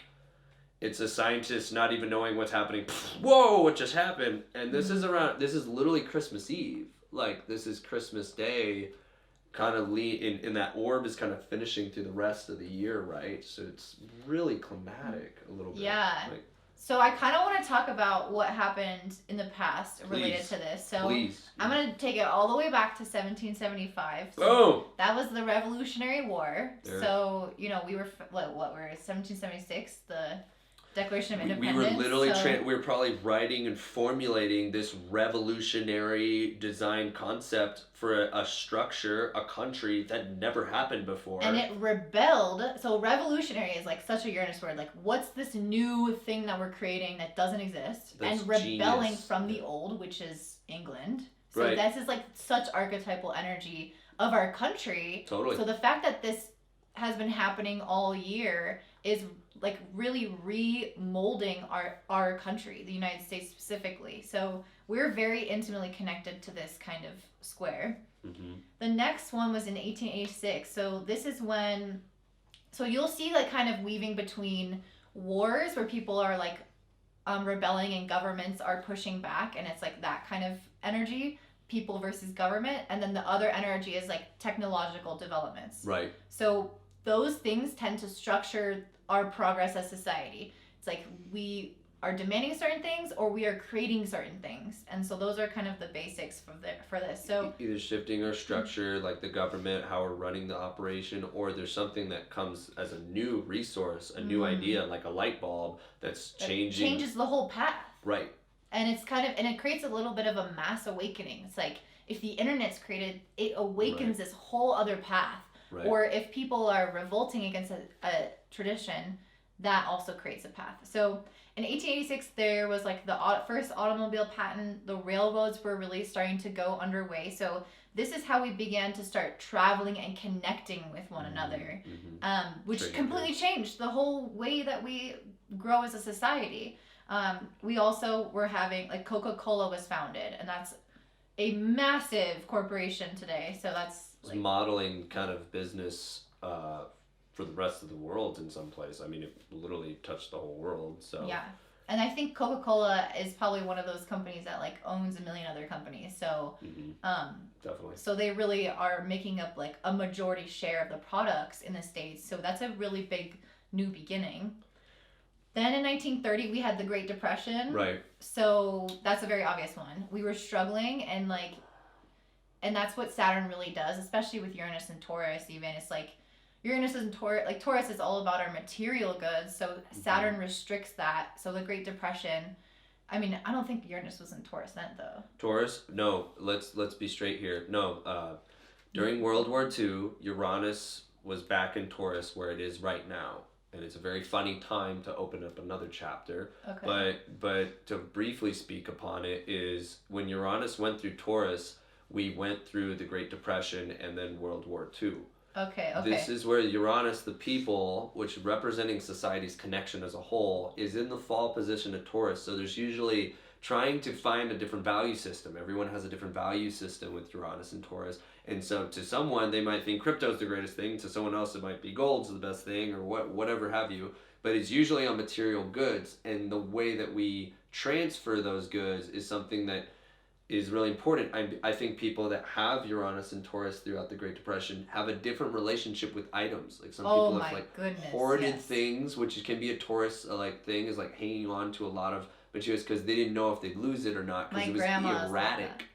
it's a scientist not even knowing what's happening. Whoa, what just happened? And this is literally Christmas Eve. Like, this is Christmas Day. Kind of in that orb is kind of finishing through the rest of the year, right? So it's really climatic a little bit. Yeah. Like, so I kind of want to talk about what happened in the past related to this. So I'm going to take it all the way back to 1775. So that was the Revolutionary War. There. So, you know, we were, we're 1776, the Declaration of Independence. We were literally, we were probably writing and formulating this revolutionary design concept for a structure, a country that never happened before. And it rebelled. So revolutionary is like such a Uranus word. Like, what's this new thing that we're creating that doesn't exist? That's and rebelling genius. From the old, which is England. So right. This is like such archetypal energy of our country. Totally. So the fact that this has been happening all year is like really remolding our country, the United States specifically. So we're very intimately connected to this kind of square. The next one was in 1886. So this is when, so you'll see like kind of weaving between wars where people are like rebelling and governments are pushing back, and it's like that kind of energy, people versus government. And then the other energy is like technological developments. Right. So those things tend to structure our progress as society. It's like we are demanding certain things or we are creating certain things, and so those are kind of the basics for this. So either shifting our structure, like the government, how we're running the operation, or there's something that comes as a new resource, a new idea, like a light bulb that changes the whole path. Right. And it's kind of, and it creates a little bit of a mass awakening. It's like if the internet's created, it awakens this whole other path. Right. Or if people are revolting against a tradition, that also creates a path. So in 1886, there was like the first automobile patent. The railroads were really starting to go underway. So this is how we began to start traveling and connecting with one another, which completely changed the whole way that we grow as a society. We also were having, like, Coca-Cola was founded, and that's a massive corporation today. So that's it's modeling kind of business for the rest of the world in some place. I mean, it literally touched the whole world. So yeah, and I think Coca-Cola is probably one of those companies that like owns a million other companies. So definitely. So they really are making up like a majority share of the products in the States. So that's a really big new beginning. Then in 1930, we had the Great Depression. Right. So that's a very obvious one. We were struggling, and that's what Saturn really does, especially with Uranus and Taurus even. It's like Uranus and Taurus, like Taurus is all about our material goods. So Saturn restricts that. So the Great Depression, I mean, I don't think Uranus was in Taurus then though. Taurus? No, let's be straight here. No, during World War II, Uranus was back in Taurus where it is right now. And it's a very funny time to open up another chapter. Okay. But to briefly speak upon it is when Uranus went through Taurus, we went through the Great Depression and then World War II. Okay. This is where Uranus, the people, which representing society's connection as a whole, is in the fall position of Taurus. So there's usually trying to find a different value system. Everyone has a different value system with Uranus and Taurus. And so to someone, they might think crypto's the greatest thing. To someone else, it might be gold's the best thing, or whatever have you. But it's usually on material goods. And the way that we transfer those goods is something that is really important. I think people that have Uranus and Taurus throughout the Great Depression have a different relationship with items. Like some people have hoarded things, which can be a Taurus like thing, is like hanging on to a lot of materials because they didn't know if they'd lose it or not because it was erratic.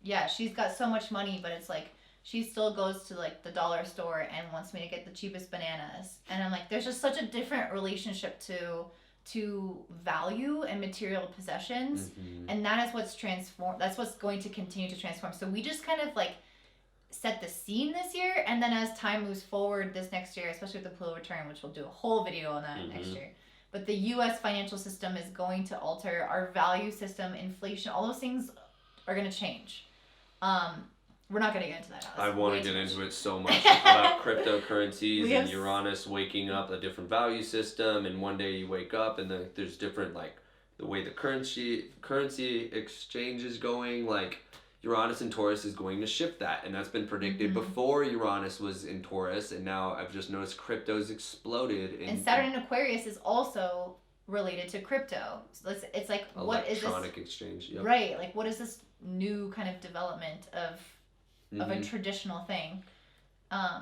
Yeah, she's got so much money, but it's like she still goes to like the dollar store and wants me to get the cheapest bananas. And I'm like, there's just such a different relationship to value and material possessions. And that is what's transformed. That's what's going to continue to transform. So we just kind of like set the scene this year, and then as time moves forward this next year, especially with the Pluto return, which we'll do a whole video on that next year. But the U.S. financial system is going to alter. Our value system, inflation, all those things are going to change. We're not going to get into that. I want to get into it so much about cryptocurrencies and Uranus waking up a different value system, and one day you wake up and there's different, like, the way the currency exchange is going, like, Uranus in Taurus is going to shift that, and that's been predicted before Uranus was in Taurus, and now I've just noticed crypto's exploded. And Saturn in Aquarius is also related to crypto. So it's like, what is this? Electronic exchange, yep. Right, like what is this new kind of development of a traditional thing?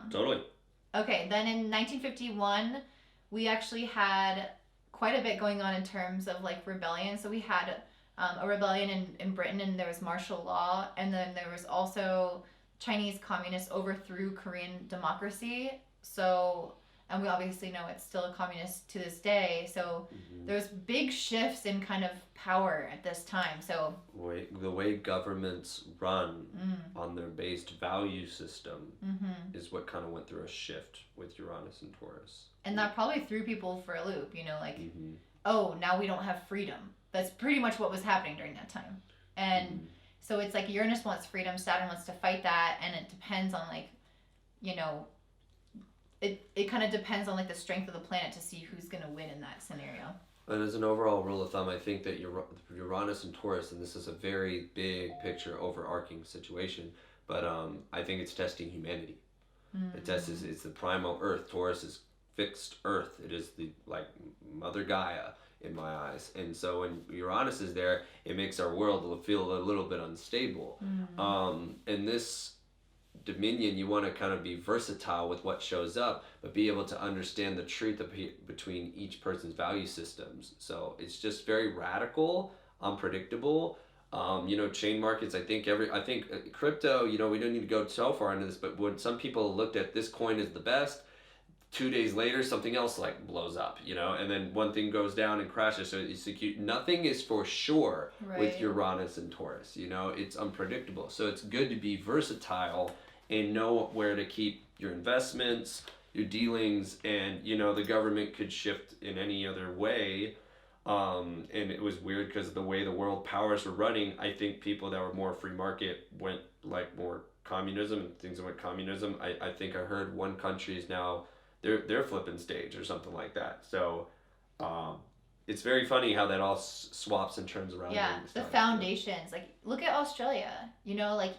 Totally. Okay, then in 1951, we actually had quite a bit going on in terms of like rebellion. So we had a rebellion in Britain, and there was martial law, and then there was also Chinese communists overthrew Korean democracy. So, and we obviously know it's still a communist to this day. So there's big shifts in kind of power at this time. So the way governments run on their based value system is what kind of went through a shift with Uranus and Taurus. And that probably threw people for a loop, like, oh, now we don't have freedom. That's pretty much what was happening during that time. And so it's like Uranus wants freedom, Saturn wants to fight that, and it depends on like, it kind of depends on like the strength of the planet to see who's going to win in that scenario. And as an overall rule of thumb, I think that Uranus and Taurus, and this is a very big picture, overarching situation, but I think it's testing humanity. It's the primal Earth. Taurus is fixed Earth. It is the like Mother Gaia in my eyes, and so when Uranus is there, it makes our world feel a little bit unstable. In this dominion, you want to kind of be versatile with what shows up, but be able to understand the truth between each person's value systems. So it's just very radical, unpredictable. Chain markets. I think crypto. We don't need to go so far into this, but when some people looked at this coin as the best, 2 days later, something else like blows up, and then one thing goes down and crashes. So nothing is for sure with Uranus and Taurus. It's unpredictable. So it's good to be versatile and know where to keep your investments, your dealings, and the government could shift in any other way. And it was weird because the way the world powers were running, I think people that were more free market went like more communism, and things that went communism. I think I heard one country is now they're flipping stage or something like that. So it's very funny how that all swaps and turns around. Yeah, the foundations. Like, look at Australia. Like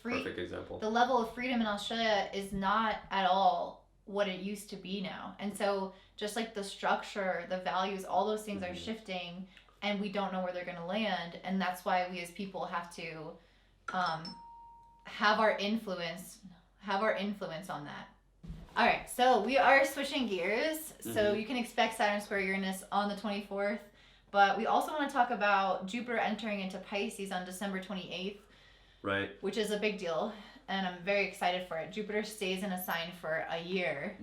perfect example. The level of freedom in Australia is not at all what it used to be now. And so just like the structure, the values, all those things are shifting, and we don't know where they're going to land. And that's why we as people have to have our influence on that. All right, so we are switching gears. So you can expect Saturn square Uranus on the 24th, but we also want to talk about Jupiter entering into Pisces on December 28th. Right. Which is a big deal, and I'm very excited for it. Jupiter stays in a sign for a year.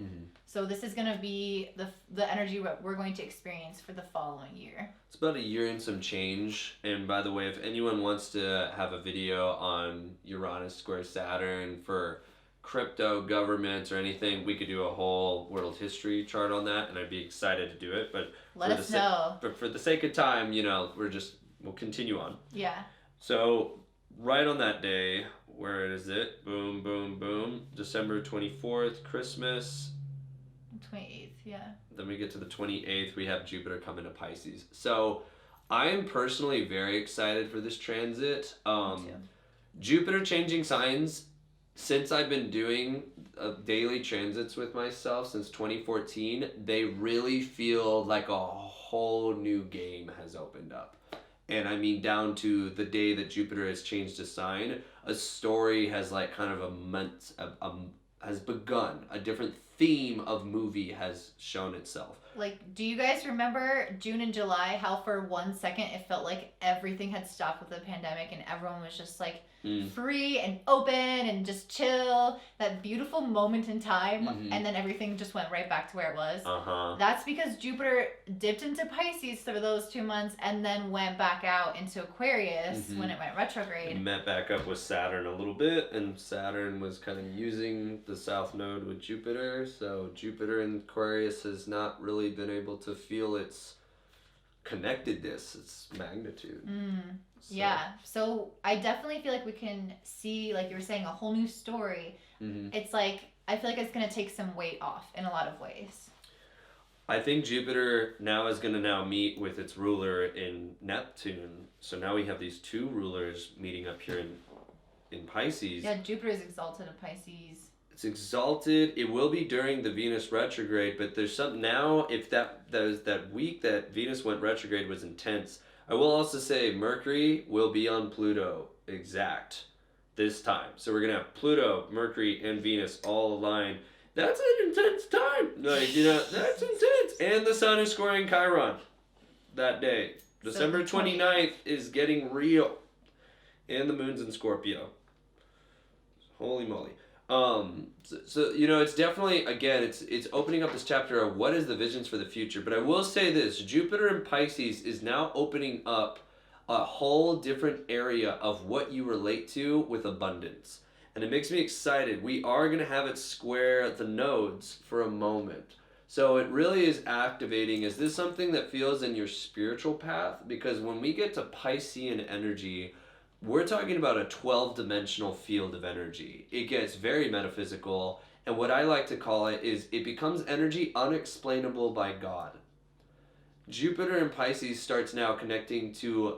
So this is going to be the energy we're going to experience for the following year. It's about a year and some change. And by the way, if anyone wants to have a video on Uranus square Saturn for crypto, governments, or anything, we could do a whole world history chart on that, and I'd be excited to do it. But let us know. But for the sake of time, we'll continue on. Yeah. So right on that day, where is it? Boom, boom, boom. December 24th, Christmas. 28th, yeah. Then we get to the 28th, we have Jupiter come into Pisces. So I am personally very excited for this transit. Me too. Jupiter changing signs. Since I've been doing daily transits with myself since 2014, they really feel like a whole new game has opened up. And I mean, down to the day that Jupiter has changed a sign, a story has like kind of has begun. A different theme of movie has shown itself. Like, do you guys remember June and July, how for 1 second it felt like everything had stopped with the pandemic and everyone was just like free and open and just chill, that beautiful moment in time, and then everything just went right back to where it was. That's because Jupiter dipped into Pisces for those 2 months and then went back out into Aquarius when it went retrograde. It met back up with Saturn a little bit, and Saturn was kind of using the south node with Jupiter, so Jupiter in Aquarius has not really been able to feel its connectedness, its magnitude. So. Yeah, so I definitely feel like we can see, like you were saying, a whole new story. It's like, I feel like it's going to take some weight off in a lot of ways. I think Jupiter now is going to now meet with its ruler in Neptune. So now we have these two rulers meeting up here in Pisces. Yeah, Jupiter is exalted in Pisces. It's exalted. It will be during the Venus retrograde, but there's some now. If that week that Venus went retrograde was intense. I will also say Mercury will be on Pluto exact this time. So we're gonna have Pluto, Mercury, and Venus all aligned. That's an intense time. Like, that's intense. And the Sun is squaring Chiron that day. December 29th is getting real. And the Moon's in Scorpio. Holy moly. So it's definitely, again, it's opening up this chapter of what is the visions for the future. But I will say this, Jupiter in Pisces is now opening up a whole different area of what you relate to with abundance. And it makes me excited. We are going to have it square the nodes for a moment. So it really is activating. Is this something that feels in your spiritual path? Because when we get to Piscean energy, we're talking about a 12-dimensional field of energy. It gets very metaphysical, and what I like to call it is it becomes energy unexplainable by God. Jupiter in Pisces starts now connecting to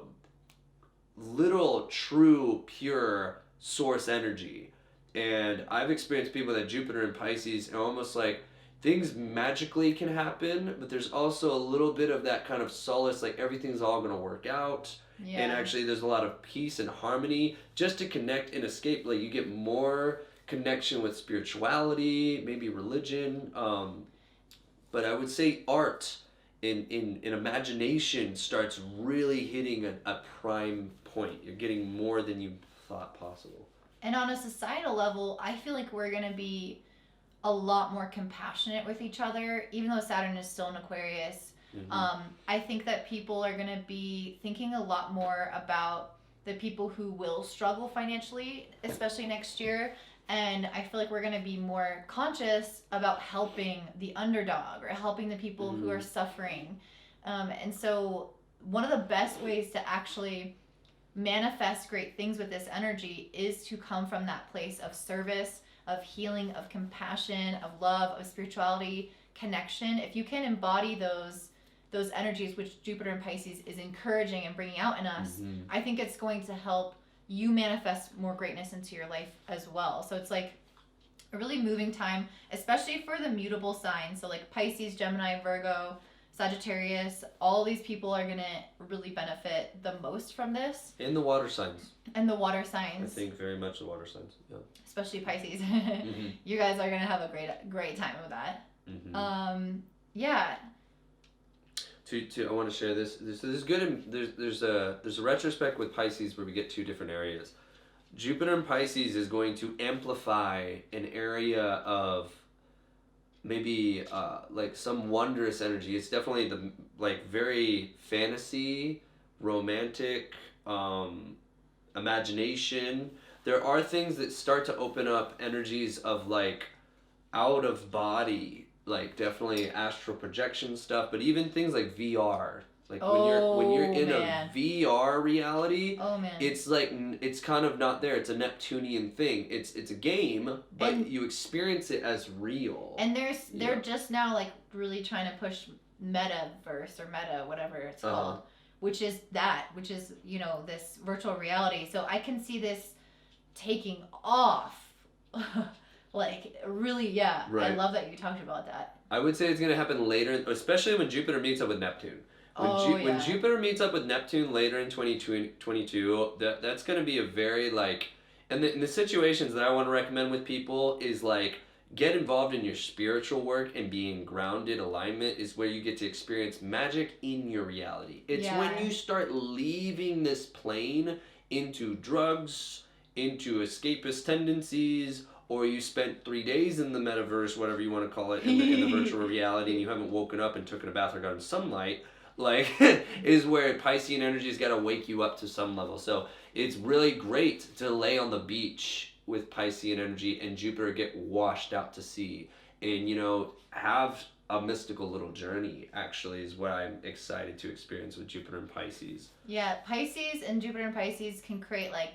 literal, true, pure source energy. And I've experienced people that Jupiter in Pisces are almost like things magically can happen, but there's also a little bit of that kind of solace, like everything's all going to work out. Yeah. And actually there's a lot of peace and harmony just to connect and escape. Like you get more connection with spirituality, maybe religion. But I would say art in imagination starts really hitting a prime point. You're getting more than you thought possible. And on a societal level, I feel like we're going to be a lot more compassionate with each other, even though Saturn is still in Aquarius. I think that people are going to be thinking a lot more about the people who will struggle financially, especially next year. And I feel like we're going to be more conscious about helping the underdog or helping the people who are suffering. And so one of the best ways to actually manifest great things with this energy is to come from that place of service, of healing, of compassion, of love, of spirituality, connection. If you can embody those energies which Jupiter and Pisces is encouraging and bringing out in us, I think it's going to help you manifest more greatness into your life as well. So it's like a really moving time, especially for the mutable signs. So like Pisces, Gemini, Virgo, Sagittarius, all these people are going to really benefit the most from this. And the water signs. And the water signs. I think very much the water signs. Yeah. Especially Pisces. You guys are going to have a great time with that. Yeah. I want to share this. This is good. There's a retrospect with Pisces where we get two different areas. Jupiter in Pisces is going to amplify an area of maybe like some wondrous energy. It's definitely the very fantasy, romantic, imagination. There are things that start to open up energies of like out of body. Like definitely astral projection stuff, but even things like VR. Like when you're in a VR reality, it's like it's kind of not there. It's a Neptunian thing. It's a game, but you experience it as real. And they're just now like really trying to push metaverse or meta, whatever it's called, which is this virtual reality. So I can see this taking off. Like, really, yeah. Right. I love that you talked about that. I would say it's going to happen later, especially when Jupiter meets up with Neptune. When Jupiter meets up with Neptune later in 2022, that's going to be a very, and the situations that I want to recommend with people is, get involved in your spiritual work and be in grounded alignment is where you get to experience magic in your reality. It's when you start leaving this plane into drugs, into escapist tendencies, or you spent 3 days in the metaverse, whatever you want to call it, in the virtual reality, and you haven't woken up and taken a bath or gotten sunlight, like, is where Piscean energy has got to wake you up to some level. So it's really great to lay on the beach with Piscean energy and Jupiter get washed out to sea and, you know, have a mystical little journey, actually, is what I'm excited to experience with Jupiter and Pisces. Yeah, Pisces and Jupiter and Pisces can create, like,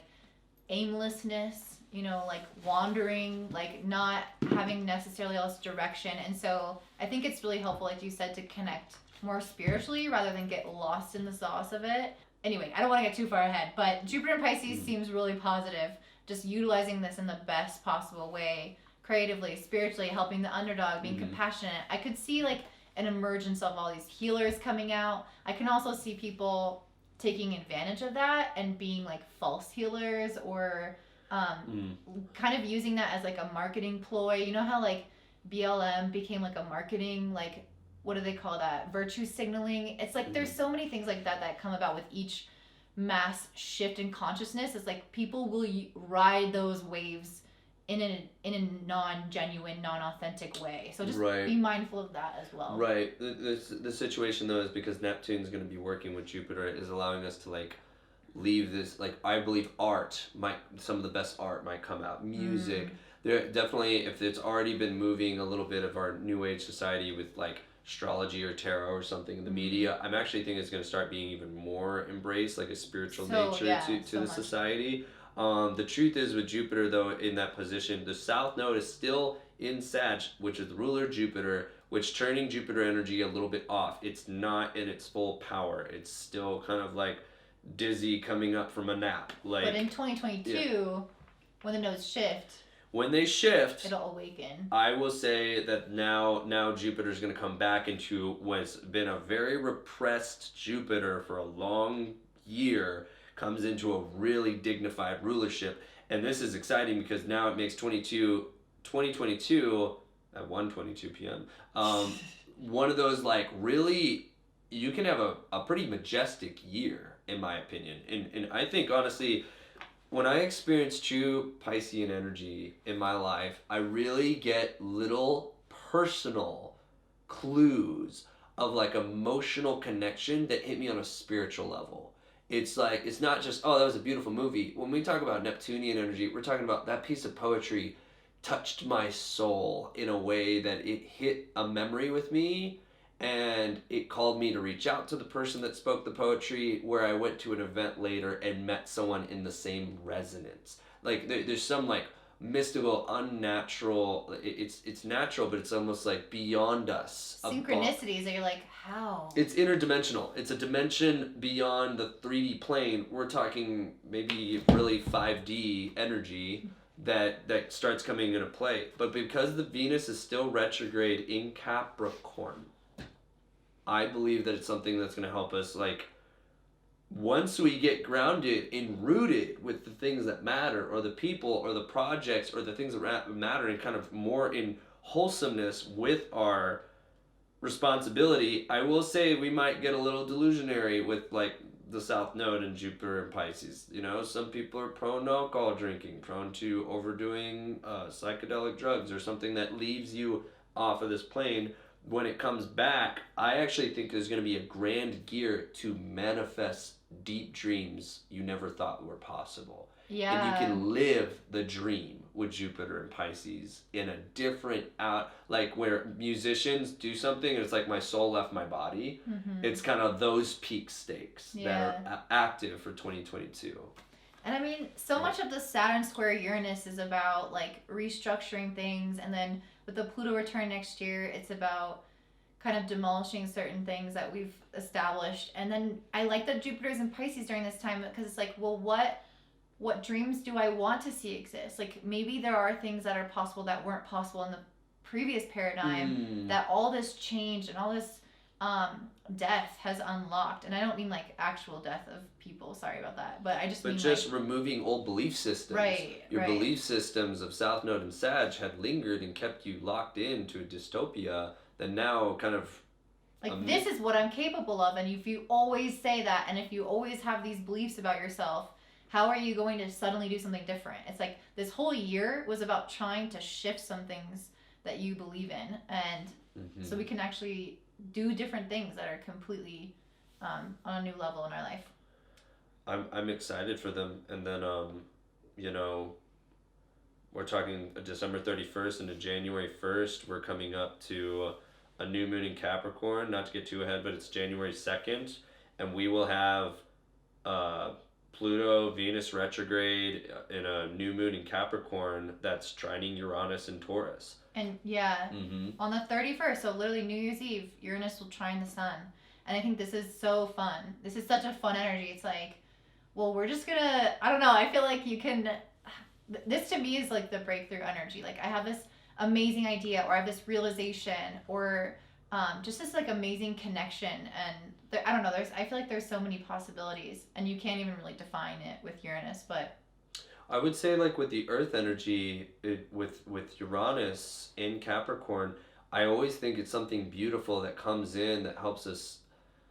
aimlessness, you know, like wandering, like not having necessarily else direction. And so I think it's really helpful, like you said, to connect more spiritually rather than get lost in the sauce of it. Anyway, I don't want to get too far ahead, but Jupiter and Pisces seems really positive. Just utilizing this in the best possible way, creatively, spiritually, helping the underdog, being compassionate. I could see like an emergence of all these healers coming out. I can also see people taking advantage of that and being like false healers or kind of using that as like a marketing ploy. You know how like BLM became like a marketing, like, what do they call that? Virtue signaling. It's like there's so many things like that that come about with each mass shift in consciousness. It's like people will ride those waves in a non-genuine, non-authentic way. So just be mindful of that as well. Right. The situation though is because Neptune's going to be working with Jupiter is allowing us to like leave this, like, I believe some of the best art might come out. Music. There definitely, if it's already been moving a little bit of our new age society with like astrology or tarot or something in the media, I'm actually thinking it's going to start being even more embraced, like a spiritual nature to the society. The truth is with Jupiter though in that position, the South Node is still in Sag, which is the ruler of Jupiter, which turning Jupiter energy a little bit off. It's not in its full power. It's still kind of like dizzy coming up from a nap. Like, but in 2022, when the nodes shift, when they shift, it'll awaken. I will say that now Jupiter's going to come back into what's been a very repressed Jupiter for a long year, comes into a really dignified rulership. And this is exciting because now it makes 2022 at 1:22 p.m. One of those like really, you can have a pretty majestic year in my opinion. And I think honestly, when I experience true Piscean energy in my life, I really get little personal clues of like emotional connection that hit me on a spiritual level. It's like, it's not just, oh, that was a beautiful movie. When we talk about Neptunian energy, we're talking about that piece of poetry touched my soul in a way that it hit a memory with me, and it called me to reach out to the person that spoke the poetry, where I went to an event later and met someone in the same resonance. Like there's some like mystical, unnatural, it's natural, but it's almost like beyond us. Synchronicities that you're like, how? It's interdimensional. It's a dimension beyond the 3D plane. We're talking maybe really 5D energy that starts coming into play. But because the Venus is still retrograde in Capricorn, I believe that it's something that's going to help us, like, once we get grounded and rooted with the things that matter, or the people, or the projects, or the things that matter, and kind of more in wholesomeness with our responsibility, I will say we might get a little delusionary with, like, the South Node and Jupiter and Pisces. You know, some people are prone to alcohol drinking, prone to overdoing psychedelic drugs, or something that leaves you off of this plane. When it comes back, I actually think there's going to be a grand gear to manifest deep dreams you never thought were possible. Yeah. And you can live the dream with Jupiter and Pisces in a different like where musicians do something and it's like my soul left my body. Mm-hmm. It's kind of those peak stakes that are active for 2022. And I mean, so much of the Saturn square Uranus is about like restructuring things, and then with the Pluto return next year, it's about kind of demolishing certain things that we've established. And then I like that Jupiter's in Pisces during this time, because it's like, well, what dreams do I want to see exist? Like, maybe there are things that are possible that weren't possible in the previous paradigm, that all this change and all this death has unlocked, and I don't mean like actual death of people, sorry about that, but I just but mean just like, removing old belief systems. right, Your right. belief systems of South Node and Sag had lingered and kept you locked into a dystopia that now kind of like this is what I'm capable of, and if you always say that, and if you always have these beliefs about yourself, how are you going to suddenly do something different? It's like this whole year was about trying to shift some things that you believe in, and so we can actually do different things that are completely on a new level in our life. I'm excited for them, and then you know, we're talking December 31st into January 1st. We're coming up to a new moon in Capricorn. Not to get too ahead, but it's January 2nd, and we will have Pluto, Venus retrograde in a new moon in Capricorn that's trining Uranus and Taurus. And on the 31st, so literally New Year's Eve, Uranus will trine the sun. And I think this is so fun. This is such a fun energy. It's like, well, we're just gonna, I don't know, I feel like you can, this to me is like the breakthrough energy. Like I have this amazing idea, or I have this realization, or just this like amazing connection. And I don't know, I feel like there's so many possibilities, and you can't even really define it with Uranus, but I would say like with the Earth energy, with Uranus in Capricorn, I always think it's something beautiful that comes in that helps us.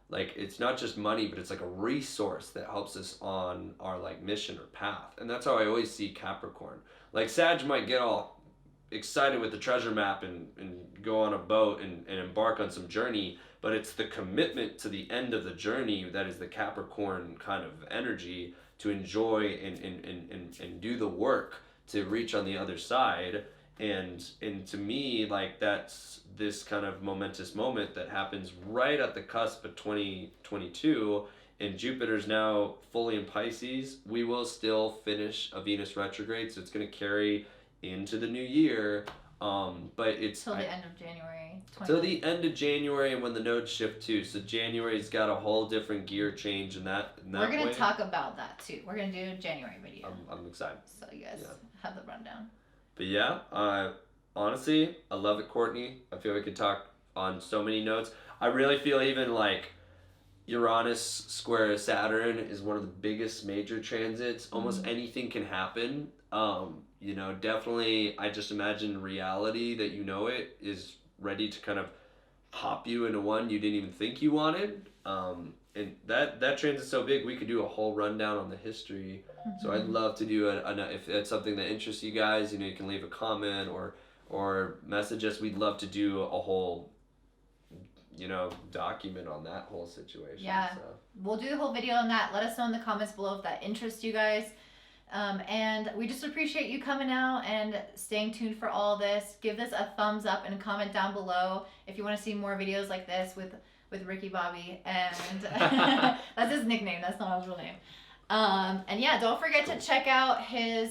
Like it's not just money, but it's like a resource that helps us on our like mission or path, and that's how I always see Capricorn. Like Sag might get all excited with the treasure map and go on a boat and embark on some journey, but it's the commitment to the end of the journey that is the Capricorn kind of energy to enjoy and do the work to reach on the other side. And to me, like that's this kind of momentous moment that happens right at the cusp of 2022, and Jupiter's now fully in Pisces. We will still finish a Venus retrograde, so it's going to carry into the new year. But it's till the end of January. Till the end of January, and when the nodes shift too. So January's got a whole different gear change in that. We're gonna talk about that too. We're gonna do a January video. I'm excited. So you guys have the rundown. But yeah, honestly, I love it, Courtney. I feel we could talk on so many notes. I really feel even like Uranus square Saturn is one of the biggest major transits. Almost anything can happen. You know, definitely, I just imagine reality that you know it is ready to kind of hop you into one you didn't even think you wanted. And that transit's so big, we could do a whole rundown on the history. So I'd love to do if that's something that interests you guys, you know, you can leave a comment or message us. We'd love to do a whole, you know, document on that whole situation. Yeah, so we'll do a whole video on that. Let us know in the comments below if that interests you guys. And we just appreciate you coming out and staying tuned for all this. Give this a thumbs up and comment down below if you want to see more videos like this with Ricky Bobby. And that's his nickname. That's not his real name. And yeah, don't forget to check out his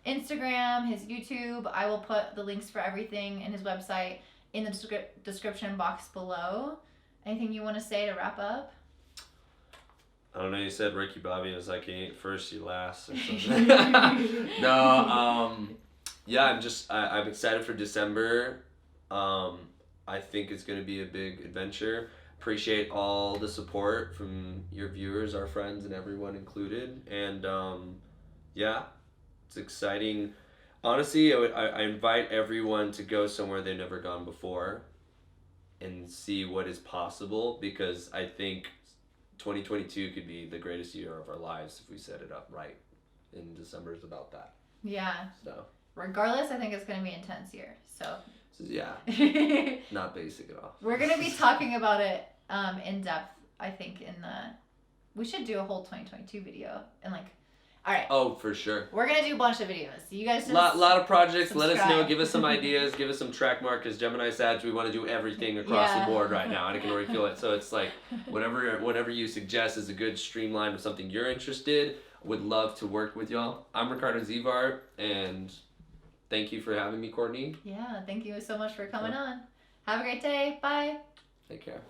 Instagram, his YouTube. I will put the links for everything in his website in the description box below. Anything you want to say to wrap up? I don't know, you said Ricky Bobby. I was like, you ain't first, you last or something. No, yeah, I'm excited for December. I think it's going to be a big adventure. Appreciate all the support from your viewers, our friends, and everyone included. And yeah, it's exciting. Honestly, I invite everyone to go somewhere they've never gone before and see what is possible, because I think 2022 could be the greatest year of our lives if we set it up right. And December is about that. Yeah. So regardless, I think it's going to be an intense year. So yeah, not basic at all. We're going to be talking about it in depth, I think, we should do a whole 2022 video. And like, all right. Oh, for sure. We're going to do a bunch of videos. You guys just lot of projects. subscribe. Let us know. Give us some ideas. Give us some track markers. Gemini Sag, we want to do everything across the board right now. And I can already feel it. So it's like, whatever you suggest is a good streamline of something you're interested. Would love to work with y'all. I'm Ricardo Zeevaert, and thank you for having me, Courtney. Yeah, thank you so much for coming on. Have a great day. Bye. Take care.